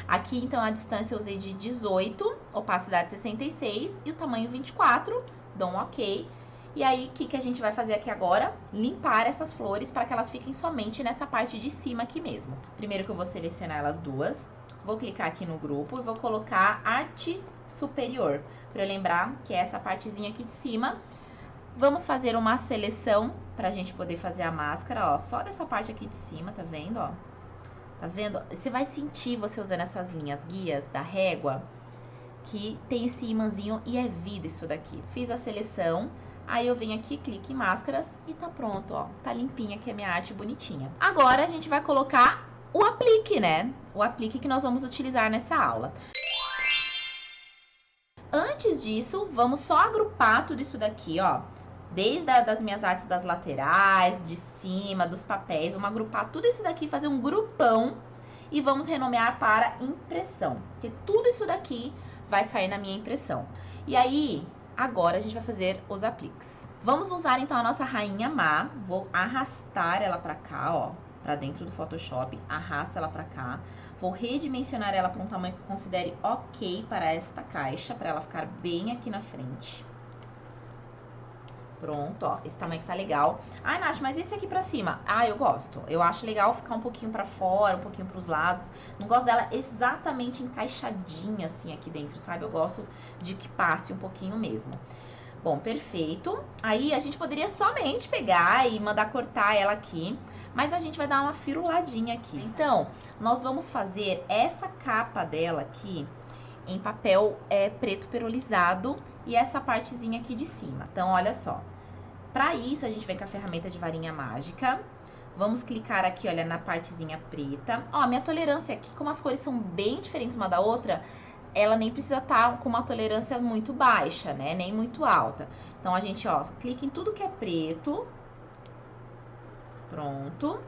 Aqui, então, a distância eu usei de 18, opacidade 66 e o tamanho 24. Dou um ok. E aí, o que a gente vai fazer aqui agora? Limpar essas flores para que elas fiquem somente nessa parte de cima aqui mesmo. Primeiro que eu vou selecionar elas duas. Vou clicar aqui no grupo e vou colocar arte superior. Para eu lembrar que é essa partezinha aqui de cima. Vamos fazer uma seleção para a gente poder fazer a máscara, ó. Só dessa parte aqui de cima, tá vendo, ó? Tá vendo? Você vai sentir, você usando essas linhas guias da régua, que tem esse imãzinho e é vida isso daqui. Fiz a seleção. Aí eu venho aqui, clico em máscaras e tá pronto, ó. Tá limpinha aqui a minha arte bonitinha. Agora a gente vai colocar o aplique, né? O aplique que nós vamos utilizar nessa aula. Antes disso, vamos só agrupar tudo isso daqui, ó. Desde das minhas artes das laterais, de cima, dos papéis. Vamos agrupar tudo isso daqui, fazer um grupão. E vamos renomear para impressão. Porque tudo isso daqui vai sair na minha impressão. E aí, agora a gente vai fazer os apliques. Vamos usar então a nossa rainha má. Vou arrastar ela pra cá, ó, pra dentro do Photoshop. Arrasto ela pra cá. Vou redimensionar ela para um tamanho que eu considere ok para esta caixa, para ela ficar bem aqui na frente. Pronto, ó, esse tamanho que tá legal. Ai, Nath, mas esse aqui pra cima? Ah, eu gosto. Eu acho legal ficar um pouquinho pra fora, um pouquinho pros lados. Não gosto dela exatamente encaixadinha assim aqui dentro, sabe? Eu gosto de que passe um pouquinho mesmo. Bom, perfeito. Aí a gente poderia somente pegar e mandar cortar ela aqui, mas a gente vai dar uma firuladinha aqui. Então, nós vamos fazer essa capa dela aqui em papel preto perolizado e essa partezinha aqui de cima. Então, olha só. Para isso, a gente vem com a ferramenta de varinha mágica. Vamos clicar aqui, olha, na partezinha preta. Ó, minha tolerância aqui, como as cores são bem diferentes uma da outra, ela nem precisa estar com uma tolerância muito baixa, né? Nem muito alta. Então, a gente, ó, clica em tudo que é preto. Pronto.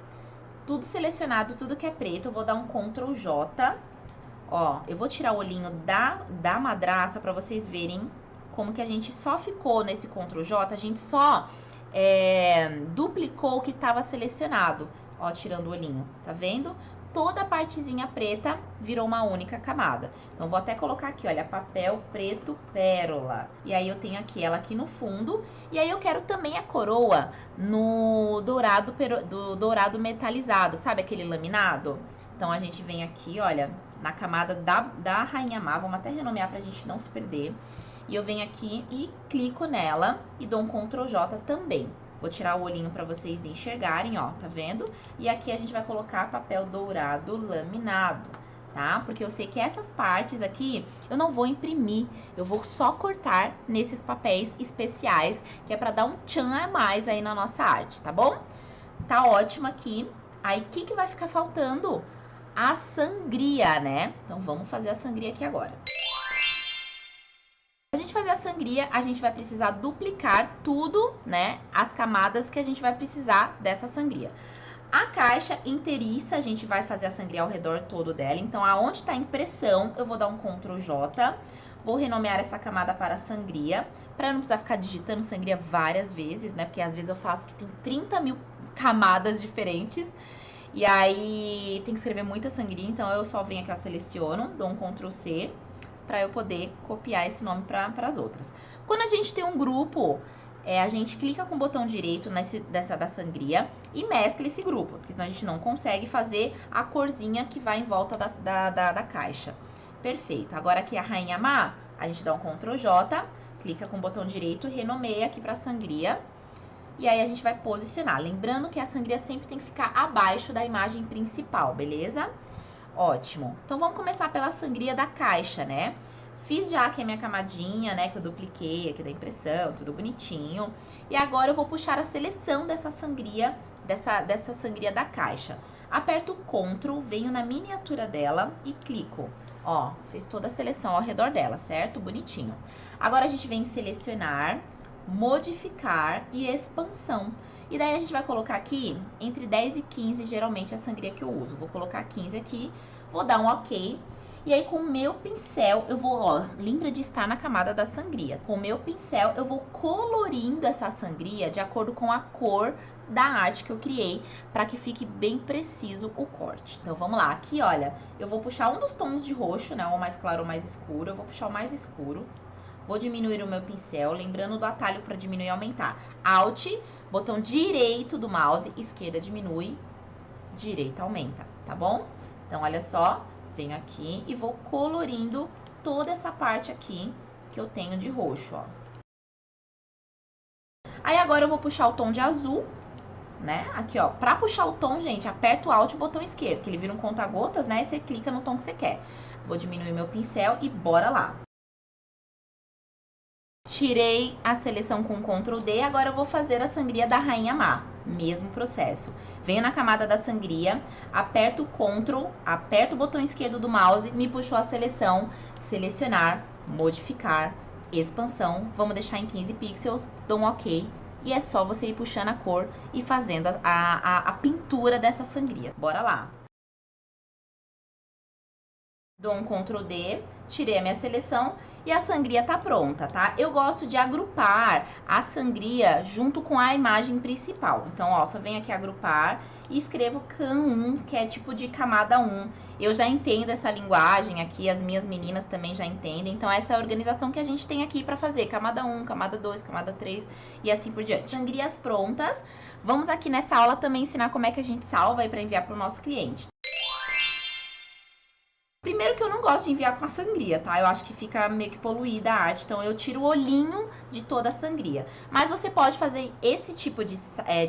Tudo selecionado, tudo que é preto. Eu vou dar um Ctrl J. Ó, eu vou tirar o olhinho da madraça pra vocês verem como que a gente só ficou nesse Ctrl J, a gente só duplicou o que estava selecionado. Ó, tirando o olhinho, tá vendo? Toda a partezinha preta virou uma única camada. Então, vou até colocar aqui, olha, papel preto pérola. E aí, eu tenho aqui ela aqui no fundo. E aí, eu quero também a coroa no dourado metalizado, sabe aquele laminado? Então, a gente vem aqui, olha, na camada da rainha má. Vamos até renomear pra gente não se perder. E eu venho aqui e clico nela e dou um Ctrl J também. Vou tirar o olhinho para vocês enxergarem, ó, tá vendo? E aqui a gente vai colocar papel dourado laminado, tá? Porque eu sei que essas partes aqui eu não vou imprimir, eu vou só cortar nesses papéis especiais, que é para dar um tchan a mais aí na nossa arte, tá bom? Tá ótimo aqui. Aí, o que vai ficar faltando? A sangria, né? Então, vamos fazer a sangria aqui agora. Pra gente fazer a sangria, a gente vai precisar duplicar tudo, né? As camadas que a gente vai precisar dessa sangria. A caixa inteiriça, a gente vai fazer a sangria ao redor todo dela. Então, aonde tá a impressão, eu vou dar um Ctrl J. Vou renomear essa camada para sangria, para eu não precisar ficar digitando sangria várias vezes, né? Porque às vezes eu faço que tem 30 mil camadas diferentes. E aí, tem que escrever muita sangria, então eu só venho aqui, ó, seleciono, dou um Ctrl C, para eu poder copiar esse nome para as outras. Quando a gente tem um grupo, a gente clica com o botão direito da sangria e mescla esse grupo, porque senão a gente não consegue fazer a corzinha que vai em volta da caixa. Perfeito. Agora aqui a rainha má, a gente dá um Ctrl J, clica com o botão direito, renomeia aqui para sangria. E aí a gente vai posicionar. Lembrando que a sangria sempre tem que ficar abaixo da imagem principal, beleza? Ótimo. Então, vamos começar pela sangria da caixa, né? Fiz já aqui a minha camadinha, né, que eu dupliquei aqui da impressão, tudo bonitinho. E agora eu vou puxar a seleção dessa sangria, dessa sangria da caixa. Aperto o Ctrl, venho na miniatura dela e clico. Ó, fez toda a seleção ao redor dela, certo? Bonitinho. Agora a gente vem em selecionar, modificar e expansão. E daí a gente vai colocar aqui entre 10 e 15, geralmente, a sangria que eu uso. Vou colocar 15 aqui, vou dar um OK. E aí, com o meu pincel, eu vou, ó, lembra de estar na camada da sangria. Com o meu pincel, eu vou colorindo essa sangria de acordo com a cor da arte que eu criei, para que fique bem preciso o corte. Então, vamos lá. Aqui, olha, eu vou puxar um dos tons de roxo, né, ou mais claro ou mais escuro. Eu vou puxar o mais escuro. Vou diminuir o meu pincel, lembrando do atalho para diminuir e aumentar. Alt, botão direito do mouse, esquerda diminui, direita aumenta, tá bom? Então, olha só. Venho aqui e vou colorindo toda essa parte aqui que eu tenho de roxo, ó. Aí agora eu vou puxar o tom de azul, né? Aqui, ó. Pra puxar o tom, gente, aperta o Alt e o botão esquerdo, que ele vira um conta-gotas, né? E você clica no tom que você quer. Vou diminuir meu pincel e bora lá. Tirei a seleção com Ctrl D, agora eu vou fazer a sangria da Rainha Má. Mesmo processo. Venho na camada da sangria, aperto o Ctrl, aperto o botão esquerdo do mouse, me puxou a seleção, selecionar, modificar, expansão, vamos deixar em 15 pixels, dou um OK, e é só você ir puxando a cor e fazendo a pintura dessa sangria. Bora lá! Dou um Ctrl D, tirei a minha seleção e a sangria tá pronta, tá? Eu gosto de agrupar a sangria junto com a imagem principal. Então, ó, só venho aqui agrupar e escrevo CAM 1, que é tipo de camada 1. Eu já entendo essa linguagem aqui, as minhas meninas também já entendem. Então, essa é a organização que a gente tem aqui pra fazer. Camada 1, camada 2, camada 3 e assim por diante. Sangrias prontas. Vamos aqui nessa aula também ensinar como é que a gente salva aí pra enviar pro nosso cliente. Primeiro que eu não gosto de enviar com a sangria, tá? Eu acho que fica meio que poluída a arte, então eu tiro o olhinho de toda a sangria. Mas você pode fazer esse tipo de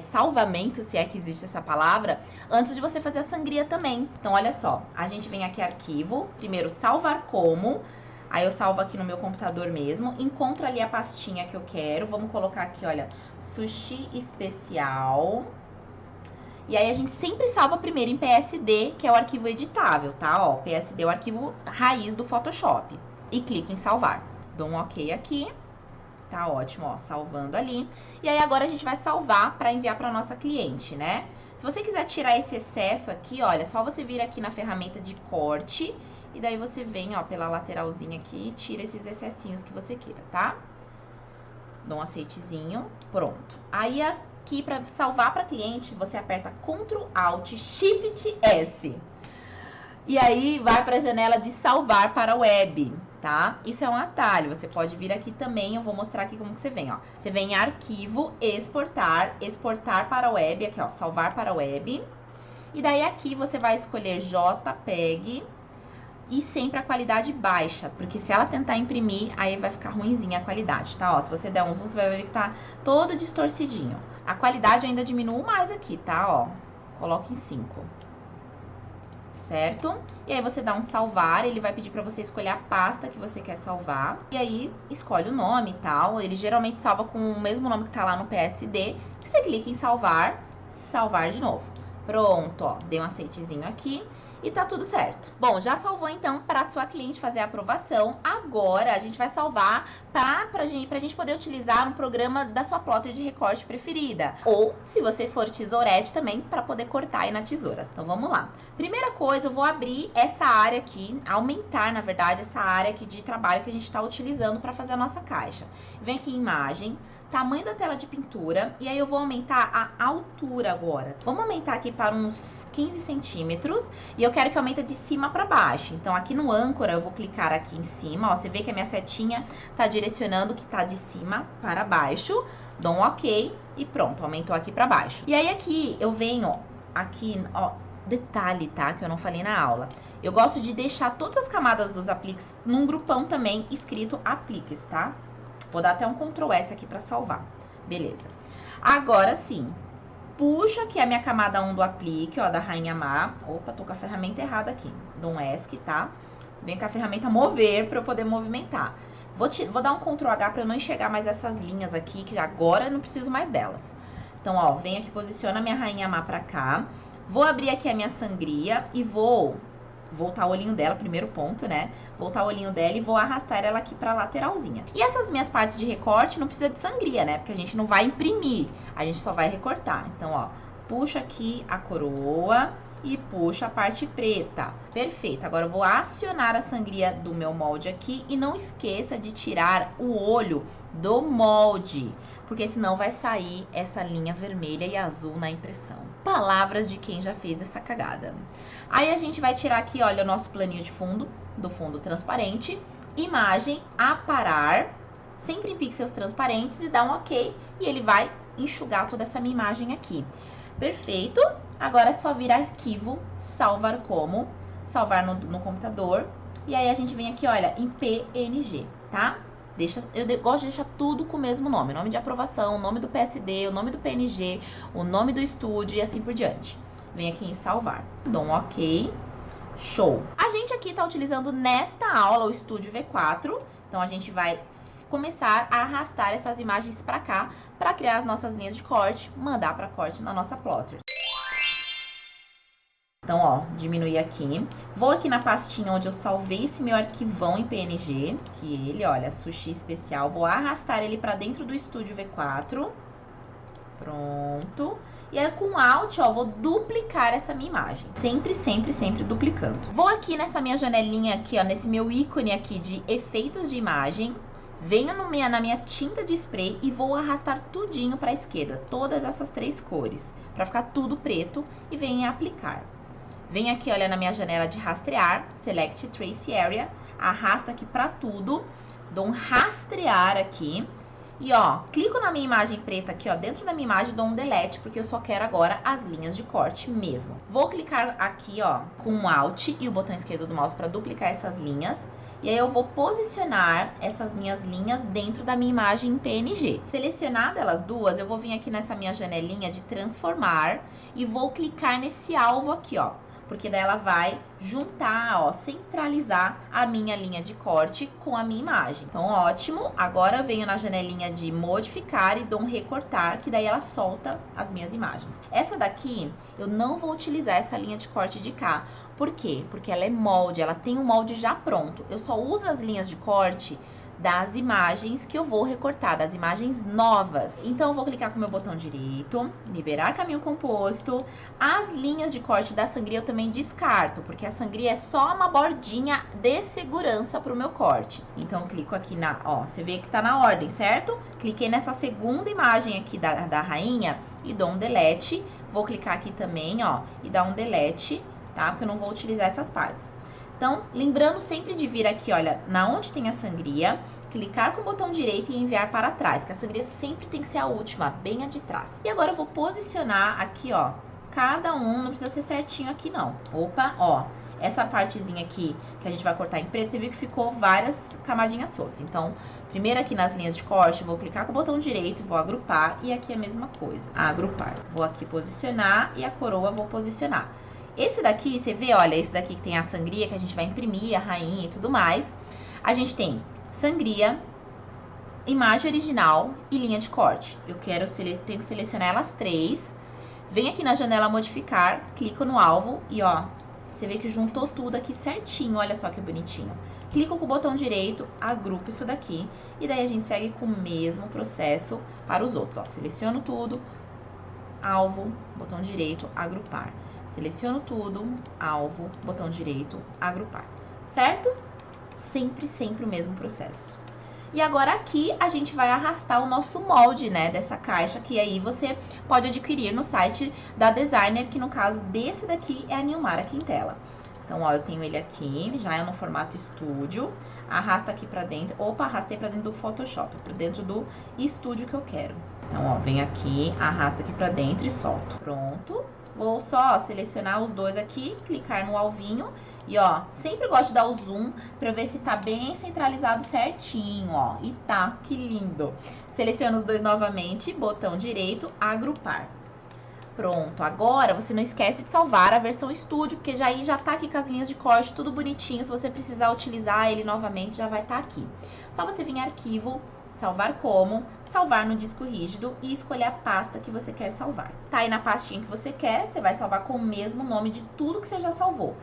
salvamento, se é que existe essa palavra, antes de você fazer a sangria também. Então, olha só, a gente vem aqui arquivo, primeiro salvar como, aí eu salvo aqui no meu computador mesmo, encontro ali a pastinha que eu quero, vamos colocar aqui, olha, sushi especial. E aí, a gente sempre salva primeiro em PSD, que é o arquivo editável, tá? Ó, PSD é o arquivo raiz do Photoshop. E clica em salvar. Dou um OK aqui. Tá ótimo, ó, salvando ali. E aí, agora a gente vai salvar para enviar para nossa cliente, né? Se você quiser tirar esse excesso aqui, olha, é só você vir aqui na ferramenta de corte. E daí, você vem, ó, pela lateralzinha aqui e tira esses excessinhos que você queira, tá? Dou um aceitezinho, pronto. Aí, aqui para salvar para cliente, você aperta Ctrl Alt Shift S. E aí vai para a janela de salvar para web, tá? Isso é um atalho, você pode vir aqui também, eu vou mostrar aqui como que você vem, ó. Você vem em arquivo, exportar, exportar para web, aqui ó, salvar para web. E daí aqui você vai escolher JPEG e sempre a qualidade baixa, porque se ela tentar imprimir, aí vai ficar ruinzinha a qualidade, tá? Ó, se você der um zoom, você vai ver que tá todo distorcidinho. A qualidade eu ainda diminuo mais aqui, tá? Ó, coloca em 5. Certo? E aí você dá um salvar, ele vai pedir pra você escolher a pasta que você quer salvar. E aí, escolhe o nome e tal. Ele geralmente salva com o mesmo nome que tá lá no PSD. Você clica em salvar, salvar de novo. Pronto, ó, dei um aceitezinho aqui. E tá tudo certo. Bom, já salvou então para a sua cliente fazer a aprovação. Agora a gente vai salvar pra gente poder utilizar um programa da sua plotter de recorte preferida. Ou, se você for tesourete também, para poder cortar aí na tesoura. Então vamos lá. Primeira coisa, eu vou abrir essa área aqui, aumentar na verdade essa área aqui de trabalho que a gente está utilizando para fazer a nossa caixa. Vem aqui em imagem. Tamanho da tela de pintura, e aí eu vou aumentar a altura agora. Vamos aumentar aqui para uns 15 centímetros, e eu quero que aumente de cima para baixo. Então, aqui no âncora, eu vou clicar aqui em cima, ó, você vê que a minha setinha tá direcionando que tá de cima para baixo. Dou um OK, e pronto, aumentou aqui para baixo. E aí, aqui, eu venho, ó, aqui, ó, detalhe, tá? Que eu não falei na aula. Eu gosto de deixar todas as camadas dos apliques num grupão também, escrito apliques, tá? Vou dar até um Ctrl S aqui para salvar. Beleza. Agora sim, puxo aqui a minha camada 1 do aplique, ó, da Rainha Má. Opa, tô com a ferramenta errada aqui. Dou um ESC, tá? Venho com a ferramenta mover para eu poder movimentar. Vou dar um Ctrl H para eu não enxergar mais essas linhas aqui, que agora eu não preciso mais delas. Então, ó, venho aqui, posiciono a minha rainha má pra cá. Vou abrir aqui a minha sangria e vou voltar o olhinho dela, primeiro ponto, né? Voltar o olhinho dela e vou arrastar ela aqui pra lateralzinha. E essas minhas partes de recorte não precisa de sangria, né? Porque a gente não vai imprimir, a gente só vai recortar. Então, ó, puxa aqui a coroa e puxa a parte preta. Perfeito. Agora eu vou acionar a sangria do meu molde aqui e não esqueça de tirar o olho do molde, porque senão vai sair essa linha vermelha e azul na impressão. Palavras de quem já fez essa cagada. Aí a gente vai tirar aqui, olha, o nosso planinho de fundo, do fundo transparente, imagem, aparar, sempre em pixels transparentes e dar um ok, e ele vai enxugar toda essa minha imagem aqui. Perfeito. Agora é só vir arquivo, salvar como, salvar no computador, e aí a gente vem aqui, olha, em PNG, tá? Eu gosto de deixar tudo com o mesmo nome. Nome de aprovação, nome do PSD, o nome do PNG, o nome do estúdio e assim por diante. Vem aqui em salvar. Dou um ok. Show. A gente aqui tá utilizando nesta aula o Estúdio V4. Então, a gente vai começar a arrastar essas imagens pra cá, pra criar as nossas linhas de corte, mandar pra corte na nossa plotter. Então, ó, diminuir aqui. Vou aqui na pastinha onde eu salvei esse meu arquivão em PNG, que ele, olha, sushi especial. Vou arrastar ele pra dentro do Estúdio V4. Pronto. E aí, com Alt, ó, vou duplicar essa minha imagem. Sempre, sempre, sempre duplicando. Vou aqui nessa minha janelinha aqui, ó, nesse meu ícone aqui de efeitos de imagem. Venho na minha tinta de spray e vou arrastar tudinho pra esquerda. Todas essas 3 cores. Pra ficar tudo preto. E venho em aplicar. Venho aqui, olha, na minha janela de rastrear, Select Trace Area, arrasto aqui pra tudo, dou um rastrear aqui, e ó, clico na minha imagem preta aqui, ó, dentro da minha imagem, dou um Delete, porque eu só quero agora as linhas de corte mesmo. Vou clicar aqui, ó, com o Alt e o botão esquerdo do mouse para duplicar essas linhas, e aí eu vou posicionar essas minhas linhas dentro da minha imagem em PNG. Selecionadas elas duas, eu vou vir aqui nessa minha janelinha de transformar e vou clicar nesse alvo aqui, ó. Porque daí ela vai juntar, ó, centralizar a minha linha de corte com a minha imagem. Então, ótimo. Agora eu venho na janelinha de modificar e dou um recortar, que daí ela solta as minhas imagens. Essa daqui, eu não vou utilizar essa linha de corte de cá. Por quê? Porque ela é molde, ela tem um molde já pronto. Eu só uso as linhas de corte das imagens que eu vou recortar, das imagens novas. Então, eu vou clicar com o meu botão direito, liberar caminho composto. As linhas de corte da sangria eu também descarto, porque a sangria é só uma bordinha de segurança para o meu corte. Então, eu clico aqui ó, você vê que tá na ordem, certo? Cliquei nessa segunda imagem aqui da rainha e dou um delete. Vou clicar aqui também, ó, e dar um delete, tá? Porque eu não vou utilizar essas partes. Então, lembrando sempre de vir aqui, olha, na onde tem a sangria, clicar com o botão direito e enviar para trás, que a sangria sempre tem que ser a última, bem a de trás. E agora eu vou posicionar aqui, ó, cada um, não precisa ser certinho aqui não. Opa, ó, essa partezinha aqui que a gente vai cortar em preto, você viu que ficou várias camadinhas soltas. Então, primeiro aqui nas linhas de corte, vou clicar com o botão direito, vou agrupar e aqui a mesma coisa, agrupar. Vou aqui posicionar e a coroa vou posicionar. Esse daqui, você vê, olha, esse daqui que tem a sangria, que a gente vai imprimir, a rainha e tudo mais. A gente tem sangria, imagem original e linha de corte. Eu tenho que selecionar elas 3. Venho aqui na janela modificar, clico no alvo e, ó, você vê que juntou tudo aqui certinho, olha só que bonitinho. Clico com o botão direito, agrupo isso daqui e daí a gente segue com o mesmo processo para os outros, ó. Seleciono tudo, alvo, botão direito, agrupar. Seleciono tudo, alvo, botão direito, agrupar, certo? Sempre, sempre o mesmo processo. E agora aqui a gente vai arrastar o nosso molde, né, dessa caixa, que aí você pode adquirir no site da Designer, que no caso desse daqui é a Nilmara Quintela. Então, ó, eu tenho ele aqui, já é no formato estúdio, arrasta aqui pra dentro, opa, arrastei pra dentro do Photoshop, pra dentro do estúdio que eu quero. Então, ó, vem aqui, arrasta aqui pra dentro e solto. Pronto. Vou só selecionar os dois aqui, clicar no alvinho e, ó, sempre gosto de dar o zoom pra ver se tá bem centralizado certinho, ó. E tá, que lindo. Seleciono os dois novamente, botão direito, agrupar. Pronto, agora você não esquece de salvar a versão Studio, porque já tá aqui com as linhas de corte, tudo bonitinho. Se você precisar utilizar ele novamente, já vai estar aqui. Só você vir em arquivo, salvar como, salvar no disco rígido e escolher a pasta que você quer salvar. Tá aí na pastinha que você quer, você vai salvar com o mesmo nome de tudo que você já salvou.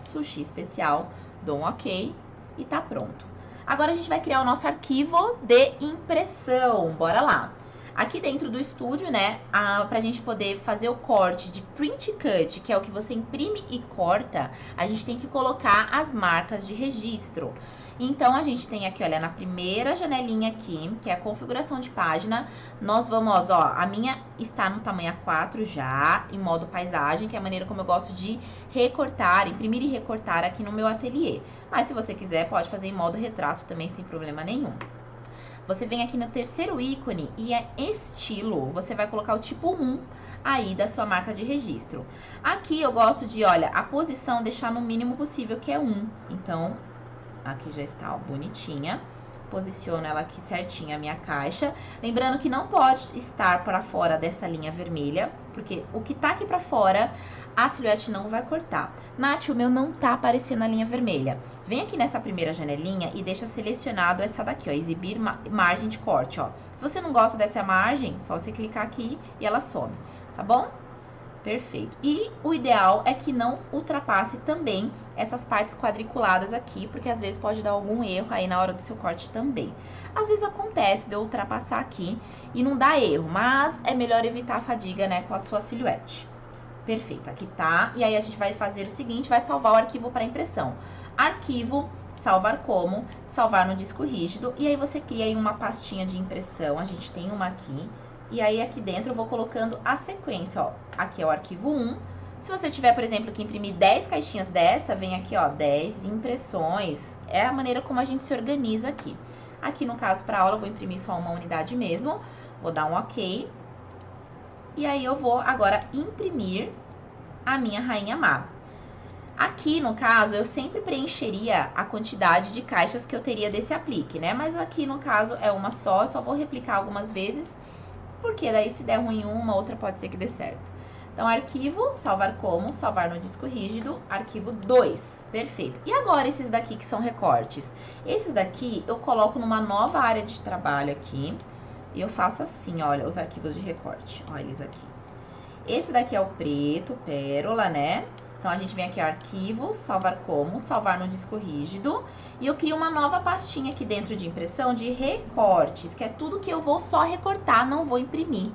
Sushi especial, dou um ok e tá pronto. Agora a gente vai criar o nosso arquivo de impressão, bora lá. Aqui dentro do estúdio, né, pra gente poder fazer o corte de print cut, que é o que você imprime e corta, a gente tem que colocar as marcas de registro. Então, a gente tem aqui, olha, na primeira janelinha aqui, que é a configuração de página, nós vamos, ó, a minha está no tamanho A4 já, em modo paisagem, que é a maneira como eu gosto de recortar, imprimir e recortar aqui no meu ateliê. Mas se você quiser, pode fazer em modo retrato também, sem problema nenhum. Você vem aqui no terceiro ícone e é estilo, você vai colocar o tipo 1 aí da sua marca de registro. Aqui eu gosto de, olha, a posição deixar no mínimo possível, que é 1. Então, aqui já está, ó, bonitinha. Posiciono ela aqui certinha, a minha caixa. Lembrando que não pode estar para fora dessa linha vermelha, porque o que tá aqui para fora, a silhuete não vai cortar. Nath, o meu não tá aparecendo a linha vermelha. Vem aqui nessa primeira janelinha e deixa selecionado essa daqui, ó, exibir margem de corte, ó. Se você não gosta dessa margem, só você clicar aqui e ela some, tá bom? Perfeito. E o ideal é que não ultrapasse também essas partes quadriculadas aqui, porque às vezes pode dar algum erro aí na hora do seu corte também. Às vezes acontece de eu ultrapassar aqui e não dá erro, mas é melhor evitar a fadiga, né, com a sua silhuete. Perfeito, aqui tá. E aí a gente vai fazer o seguinte, vai salvar o arquivo para impressão. Arquivo, salvar como, salvar no disco rígido. E aí você cria aí uma pastinha de impressão, a gente tem uma aqui. E aí aqui dentro eu vou colocando a sequência, ó. Aqui é o arquivo 1. Se você tiver, por exemplo, que imprimir 10 caixinhas dessa, vem aqui, ó, 10 impressões. É a maneira como a gente se organiza aqui. Aqui no caso para aula eu vou imprimir só uma unidade mesmo. Vou dar um ok. E aí eu vou agora imprimir a minha rainha má. Aqui, no caso, eu sempre preencheria a quantidade de caixas que eu teria desse aplique, né? Mas aqui, no caso, é uma só, eu só vou replicar algumas vezes, porque daí se der ruim uma, outra pode ser que dê certo. Então, arquivo, salvar como, salvar no disco rígido, arquivo 2. Perfeito. E agora esses daqui que são recortes? Esses daqui eu coloco numa nova área de trabalho aqui. E eu faço assim, olha, os arquivos de recorte. Olha eles aqui. Esse daqui é o preto, pérola, né? Então, a gente vem aqui, arquivo, salvar como, salvar no disco rígido. E eu crio uma nova pastinha aqui dentro de impressão de recortes, que é tudo que eu vou só recortar, não vou imprimir.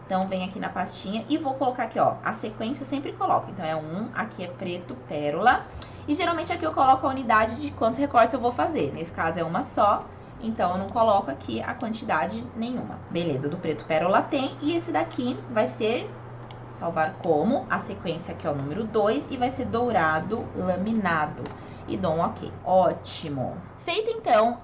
Então, vem aqui na pastinha e vou colocar aqui, ó, a sequência eu sempre coloco. Então, é 1, aqui é preto, pérola. E, geralmente, aqui eu coloco a unidade de quantos recortes eu vou fazer. Nesse caso, é uma só. Então, eu não coloco aqui a quantidade nenhuma. Beleza, do preto pérola tem. E esse daqui vai ser salvar como, a sequência aqui é o número 2 e vai ser dourado laminado. E dou um ok. Ótimo. Feito, então,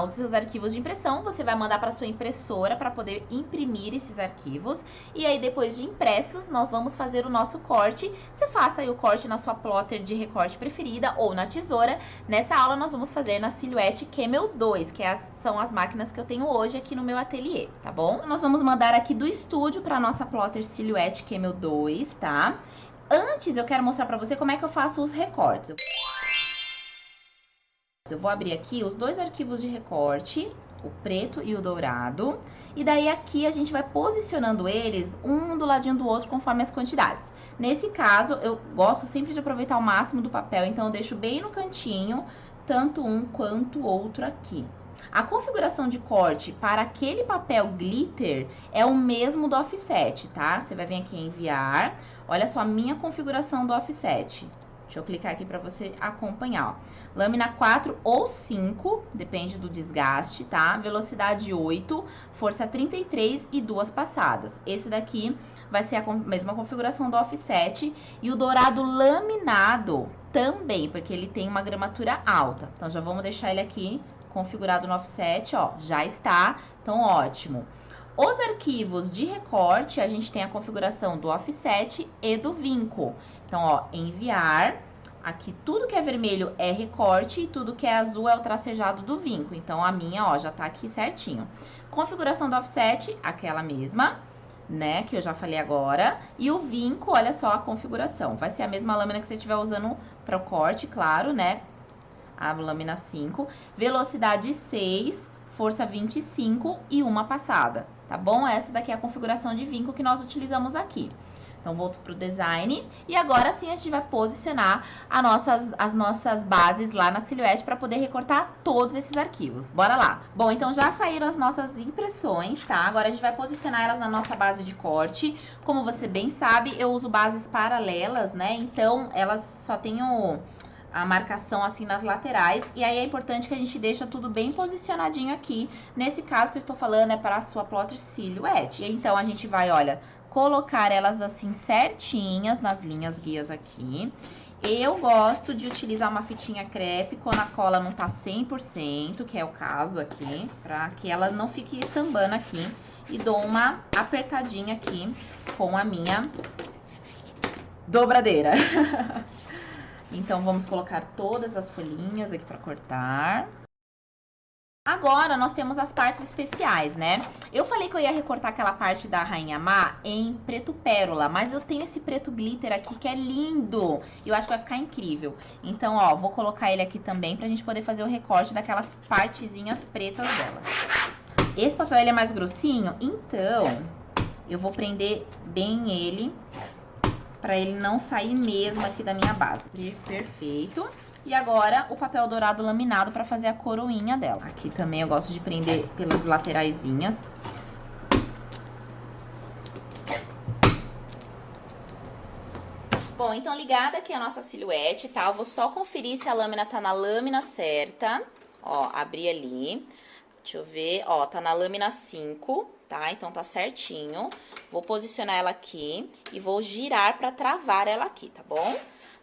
os seus arquivos de impressão, você vai mandar para sua impressora para poder imprimir esses arquivos. E aí, depois de impressos, nós vamos fazer o nosso corte. Você faça aí o corte na sua plotter de recorte preferida ou na tesoura. Nessa aula, nós vamos fazer na Silhouette Camel 2, que são as máquinas que eu tenho hoje aqui no meu ateliê, tá bom? Nós vamos mandar aqui do estúdio para nossa plotter Silhouette Camel 2, tá? Antes, eu quero mostrar para você como é que eu faço os recortes. Eu vou abrir aqui os dois arquivos de recorte, o preto e o dourado. E daí aqui a gente vai posicionando eles um do ladinho do outro conforme as quantidades. Nesse caso, eu gosto sempre de aproveitar o máximo do papel, então eu deixo bem no cantinho, tanto um quanto o outro aqui. A configuração de corte para aquele papel glitter é o mesmo do offset, tá? Você vai vir aqui em enviar. Olha só a minha configuração do offset. Deixa eu clicar aqui para você acompanhar, ó. Lâmina 4 ou 5, depende do desgaste, tá? Velocidade 8, força 33 e 2 passadas. Esse daqui vai ser a mesma configuração do offset. E o dourado laminado também, porque ele tem uma gramatura alta. Então, já vamos deixar ele aqui configurado no offset, ó. Já está, então ótimo. Os arquivos de recorte, a gente tem a configuração do offset e do vinco. Então, ó, enviar. Aqui, tudo que é vermelho é recorte e tudo que é azul é o tracejado do vinco. Então, a minha, ó, já tá aqui certinho. Configuração do offset, aquela mesma. né, que eu já falei agora. E o vinco, olha só a configuração. Vai ser a mesma lâmina que você estiver usando para o corte, claro, né? A lâmina 5. Velocidade 6, força 25 e uma passada, tá bom? Essa daqui é a configuração de vinco que nós utilizamos aqui. Então, volto pro design. E agora sim, a gente vai posicionar as nossas bases lá na silhuete para poder recortar todos esses arquivos. Bora lá. Bom, então já saíram as nossas impressões, tá? Agora a gente vai posicionar elas na nossa base de corte. Como você bem sabe, eu uso bases paralelas, né? Então, elas só têm a marcação assim nas laterais, e aí é importante que a gente deixa tudo bem posicionadinho aqui. Nesse caso que eu estou falando é para a sua plotter silhouette. E então a gente vai, olha, colocar elas assim certinhas nas linhas guias aqui. Eu gosto de utilizar uma fitinha crepe quando a cola não tá 100%, que é o caso aqui, para que ela não fique sambando aqui. E dou uma apertadinha aqui com a minha dobradeira. Então, vamos colocar todas as folhinhas aqui para cortar. Agora, nós temos as partes especiais, né? Eu falei que eu ia recortar aquela parte da Rainha Má em preto pérola, mas eu tenho esse preto glitter aqui que é lindo. E eu acho que vai ficar incrível. Então, ó, vou colocar ele aqui também pra gente poder fazer o recorte daquelas partezinhas pretas dela. Esse papel, ele é mais grossinho, então eu vou prender bem ele pra ele não sair mesmo aqui da minha base. Perfeito. E agora, o papel dourado laminado para fazer a coroinha dela. Aqui também eu gosto de prender pelas lateraisinhas. Bom, então ligada aqui a nossa silhuete, tá? Eu vou só conferir se a lâmina tá na lâmina certa. Ó, abri ali. Deixa eu ver. Ó, tá na lâmina 5, tá? Então tá certinho. Vou posicionar ela aqui e vou girar para travar ela aqui, tá bom?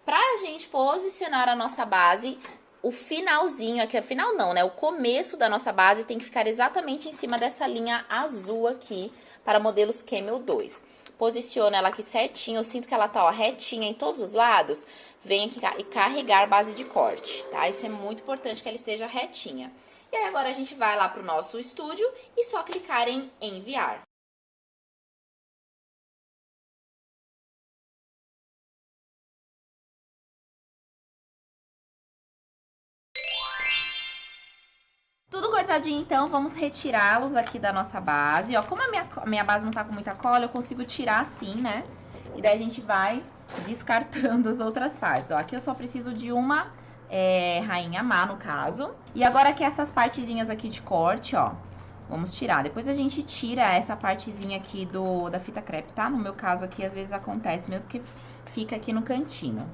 Pra gente posicionar a nossa base, o finalzinho aqui, o final não, né? O começo da nossa base tem que ficar exatamente em cima dessa linha azul aqui para modelos Camel 2. Posiciono ela aqui certinho, eu sinto que ela tá, ó, retinha em todos os lados. Venho aqui e carregar a base de corte, tá? Isso é muito importante que ela esteja retinha. E aí agora a gente vai lá pro nosso estúdio e só clicar em enviar. Tudo cortadinho, então, vamos retirá-los aqui da nossa base. Ó, como a minha base não tá com muita cola, eu consigo tirar assim, né? E daí a gente vai descartando as outras partes. Ó, aqui eu só preciso de uma Rainha Má, no caso. E agora aqui essas partezinhas aqui de corte, ó, vamos tirar. Depois a gente tira essa partezinha aqui da fita crepe, tá? No meu caso aqui, às vezes acontece mesmo que fica aqui no cantinho.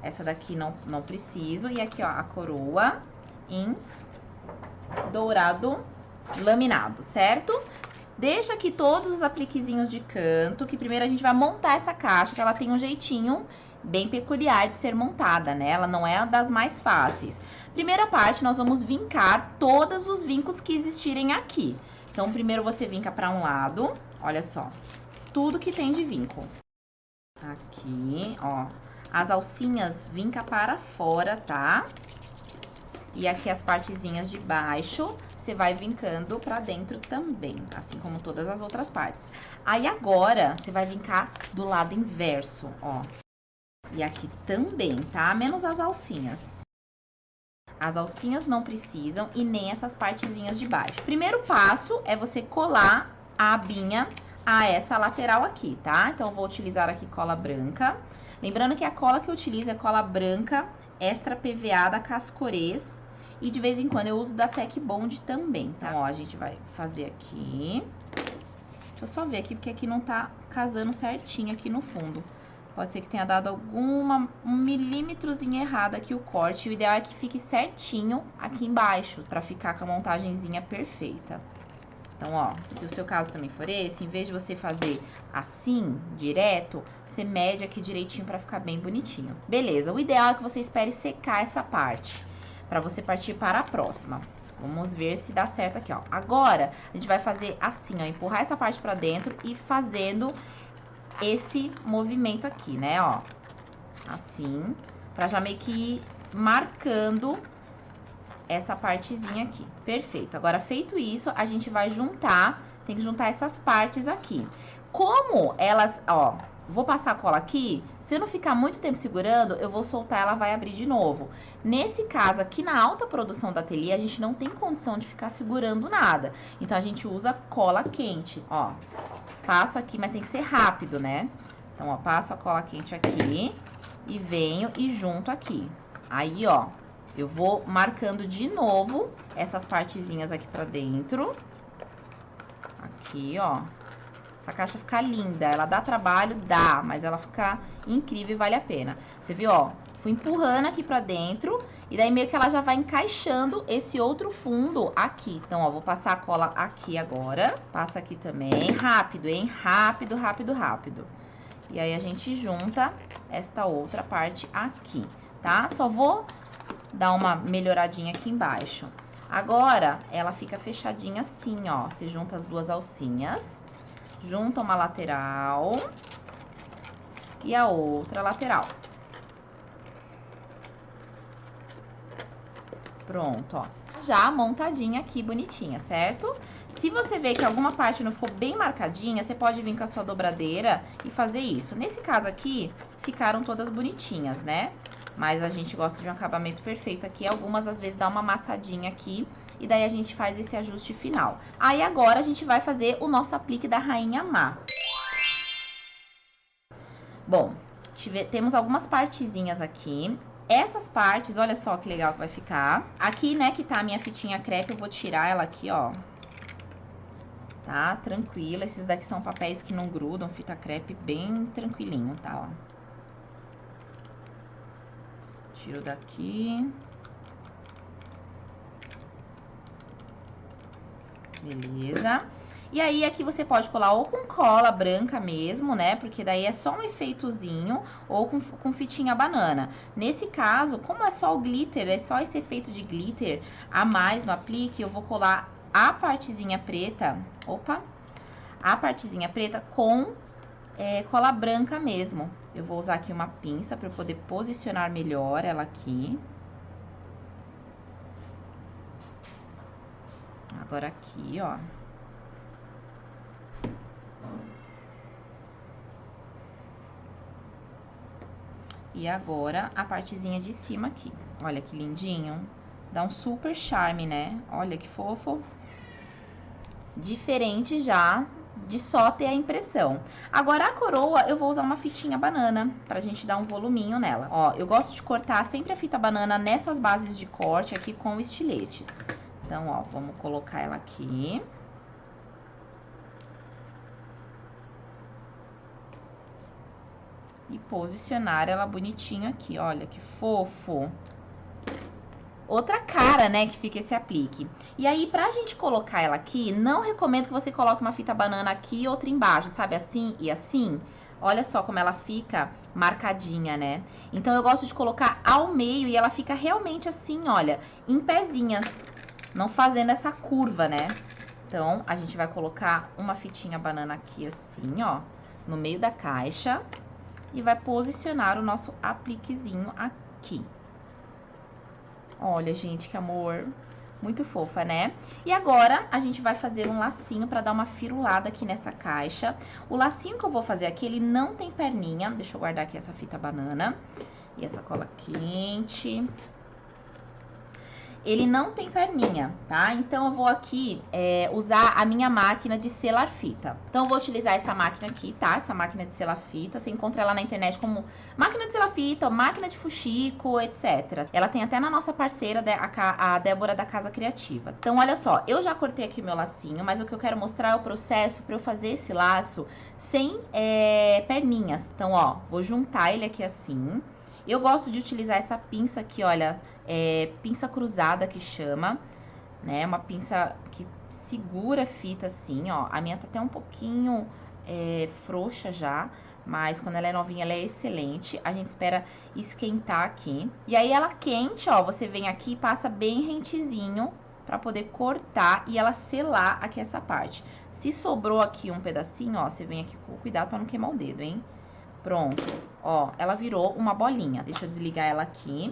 Essa daqui não preciso. E aqui, ó, a coroa em dourado laminado, certo? Deixa aqui todos os apliquezinhos de canto, que primeiro a gente vai montar essa caixa, que ela tem um jeitinho bem peculiar de ser montada, né? Ela não é das mais fáceis. Primeira parte, nós vamos vincar todos os vincos que existirem aqui. Então, primeiro você vinca para um lado, olha só, tudo que tem de vinco. Aqui, ó, as alcinhas vinca para fora, tá? E aqui as partezinhas de baixo, você vai vincando pra dentro também, assim como todas as outras partes. Aí agora, você vai vincar do lado inverso, ó. E aqui também, tá? Menos as alcinhas. As alcinhas não precisam e nem essas partezinhas de baixo. Primeiro passo é você colar a abinha a essa lateral aqui, tá? Então, eu vou utilizar aqui cola branca. Lembrando que a cola que eu utilizo é cola branca extra PVA da Cascorês. E de vez em quando eu uso da Tech Bond também, tá? Ó, a gente vai fazer aqui. Deixa eu só ver aqui, porque aqui não tá casando certinho aqui no fundo. Pode ser que tenha dado um milímetrozinho errado aqui o corte. O ideal é que fique certinho aqui embaixo, pra ficar com a montagenzinha perfeita. Então, ó, se o seu caso também for esse, em vez de você fazer assim, direto, você mede aqui direitinho pra ficar bem bonitinho. Beleza, o ideal é que você espere secar essa parte, pra você partir para a próxima. Vamos ver se dá certo aqui, ó. Agora, a gente vai fazer assim, ó, empurrar essa parte pra dentro e fazendo esse movimento aqui, né, ó. Assim, pra já meio que ir marcando essa partezinha aqui. Perfeito. Agora, feito isso, a gente vai juntar tem que juntar essas partes aqui. Como elas, ó, vou passar a cola aqui, se eu não ficar muito tempo segurando, eu vou soltar, ela vai abrir de novo. Nesse caso aqui, na alta produção da ateliê, a gente não tem condição de ficar segurando nada. Então, a gente usa cola quente, ó. Passo aqui, mas tem que ser rápido, né? Então, ó, passo a cola quente aqui e venho e junto aqui. Aí, ó, eu vou marcando de novo essas partezinhas aqui pra dentro. Aqui, ó. Essa caixa fica linda, ela dá trabalho? Dá, mas ela fica incrível e vale a pena. Você viu, ó? Fui empurrando aqui pra dentro e daí meio que ela já vai encaixando esse outro fundo aqui. Então, ó, vou passar a cola aqui agora. Passa aqui também. Rápido, hein? Rápido, rápido, rápido. E aí, a gente junta esta outra parte aqui, tá? Só vou dar uma melhoradinha aqui embaixo. Agora, ela fica fechadinha assim, ó. Você junta as duas alcinhas. Junta uma lateral e a outra lateral. Pronto, ó. Já montadinha aqui, bonitinha, certo? Se você vê que alguma parte não ficou bem marcadinha, você pode vir com a sua dobradeira e fazer isso. Nesse caso aqui, ficaram todas bonitinhas, né? Mas a gente gosta de um acabamento perfeito aqui. Algumas, às vezes, dá uma amassadinha aqui. E daí, a gente faz esse ajuste final. Aí, agora, a gente vai fazer o nosso aplique da Rainha Má. Bom, temos algumas partezinhas aqui. Essas partes, olha só que legal que vai ficar. Aqui, né, que tá a minha fitinha crepe, eu vou tirar ela aqui, ó. Tá? Tranquilo. Esses daqui são papéis que não grudam, fita crepe bem tranquilinho, tá, ó. Tiro daqui. Beleza. E aí, aqui você pode colar ou com cola branca mesmo, né? Porque daí é só um efeitozinho, ou com fitinha banana. Nesse caso, como é só o glitter, é só esse efeito de glitter a mais no aplique, eu vou colar a partezinha preta, a partezinha preta com cola branca mesmo. Eu vou usar aqui uma pinça para eu poder posicionar melhor ela aqui. Agora aqui, ó. E agora, a partezinha de cima aqui. Olha que lindinho. Dá um super charme, né? Olha que fofo. Diferente já de só ter a impressão. Agora, a coroa, eu vou usar uma fitinha banana, pra gente dar um voluminho nela. Ó, eu gosto de cortar sempre a fita banana nessas bases de corte aqui com o estilete. Então, ó, vamos colocar ela aqui. E posicionar ela bonitinho aqui, olha que fofo. Outra cara, né, que fica esse aplique. E aí, pra gente colocar ela aqui, não recomendo que você coloque uma fita banana aqui e outra embaixo, sabe? Assim e assim. Olha só como ela fica marcadinha, né? Então, eu gosto de colocar ao meio e ela fica realmente assim, olha, em pezinhas. Não fazendo essa curva, né? Então, a gente vai colocar uma fitinha banana aqui assim, ó, no meio da caixa. E vai posicionar o nosso apliquezinho aqui. Olha, gente, que amor. Muito fofa, né? E agora, a gente vai fazer um lacinho pra dar uma firulada aqui nessa caixa. O lacinho que eu vou fazer aqui, ele não tem perninha. Deixa eu guardar aqui essa fita banana. E essa cola quente. Ele não tem perninha, tá? Então, eu vou aqui usar a minha máquina de selar fita. Então, eu vou utilizar essa máquina aqui, tá? Essa máquina de selar fita. Você encontra ela na internet como máquina de selar fita, máquina de fuxico, etc. Ela tem até na nossa parceira, a Débora da Casa Criativa. Então, olha só. Eu já cortei aqui o meu lacinho, mas o que eu quero mostrar é o processo pra eu fazer esse laço sem perninhas. Então, ó, vou juntar ele aqui assim. Eu gosto de utilizar essa pinça aqui, olha, pinça cruzada que chama, né? Uma pinça que segura a fita assim, ó. A minha tá até um pouquinho frouxa já, mas quando ela é novinha ela é excelente. A gente espera esquentar aqui. E aí ela quente, ó, você vem aqui e passa bem rentezinho pra poder cortar e ela selar aqui essa parte. Se sobrou aqui um pedacinho, ó, você vem aqui com cuidado pra não queimar o dedo, hein? Pronto, ó, ela virou uma bolinha. Deixa eu desligar ela aqui.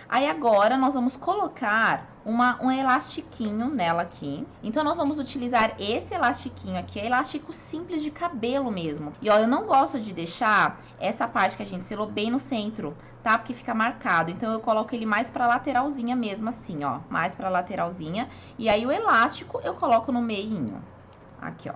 Aí agora nós vamos colocar um elastiquinho nela aqui. Então nós vamos utilizar esse elastiquinho aqui, é elástico simples de cabelo mesmo. E ó, eu não gosto de deixar essa parte que a gente selou bem no centro, tá? Porque fica marcado. Então eu coloco ele mais pra lateralzinha mesmo assim, ó, mais pra lateralzinha. E aí o elástico eu coloco no meinho. Aqui, ó.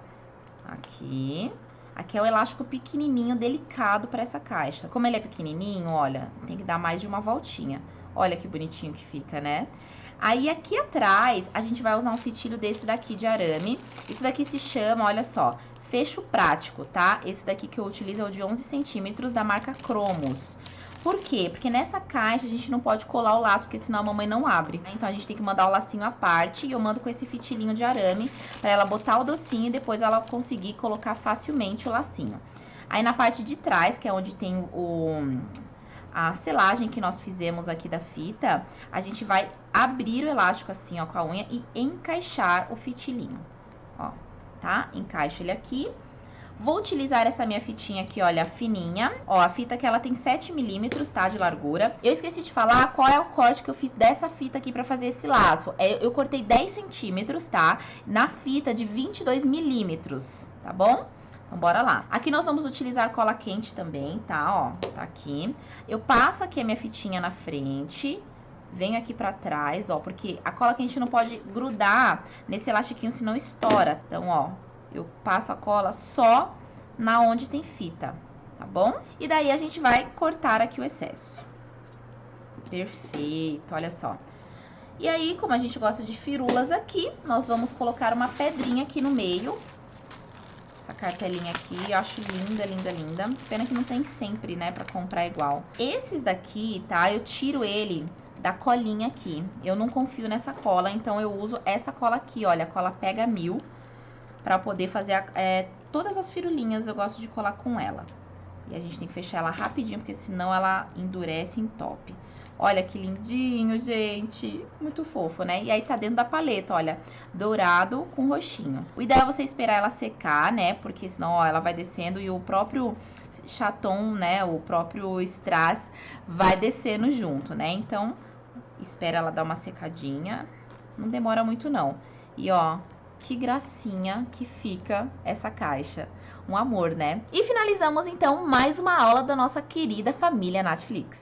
Aqui. Aqui é o elástico pequenininho, delicado para essa caixa. Como ele é pequenininho, olha, tem que dar mais de uma voltinha. Olha que bonitinho que fica, né? Aí aqui atrás, a gente vai usar um fitilho desse daqui de arame. Isso daqui se chama, olha só, fecho prático, tá? Esse daqui que eu utilizo é o de 11 centímetros da marca Cromos. Por quê? Porque nessa caixa a gente não pode colar o laço, porque senão a mamãe não abre, né? Então a gente tem que mandar o lacinho à parte e eu mando com esse fitilinho de arame para ela botar o docinho e depois ela conseguir colocar facilmente o lacinho. Aí na parte de trás, que é onde tem a selagem que nós fizemos aqui da fita, a gente vai abrir o elástico assim, ó, com a unha e encaixar o fitilinho, ó, tá? Encaixo ele aqui. Vou utilizar essa minha fitinha aqui, olha, fininha. Ó, a fita que ela tem 7 milímetros, tá, de largura. Eu esqueci de falar qual é o corte que eu fiz dessa fita aqui pra fazer esse laço. Eu cortei 10 centímetros, tá, na fita de 22 milímetros, tá bom? Então, bora lá. Aqui nós vamos utilizar cola quente também, tá, ó, tá aqui. Eu passo aqui a minha fitinha na frente, venho aqui pra trás, ó, porque a cola quente não pode grudar nesse elastiquinho, senão estoura. Então, ó, eu passo a cola só na onde tem fita, tá bom? E daí a gente vai cortar aqui o excesso. Perfeito, olha só. E aí, como a gente gosta de firulas aqui, nós vamos colocar uma pedrinha aqui no meio. Essa cartelinha aqui, eu acho linda, linda, linda. Pena que não tem sempre, né, pra comprar igual. Esses daqui, tá, eu tiro ele da colinha aqui. Eu não confio nessa cola, então eu uso essa cola aqui, olha, a cola Pega 1000. Pra poder fazer todas as firulinhas, eu gosto de colar com ela. E a gente tem que fechar ela rapidinho, porque senão ela endurece em top. Olha que lindinho, gente. Muito fofo, né? E aí tá dentro da paleta, olha, dourado com roxinho. O ideal é você esperar ela secar, né? Porque senão, ó, ela vai descendo e o próprio chaton, né? O próprio strass vai descendo junto, né? Então, espera ela dar uma secadinha. Não demora muito, não. E, ó, que gracinha que fica essa caixa. Um amor, né? E finalizamos, então, mais uma aula da nossa querida família Natflix.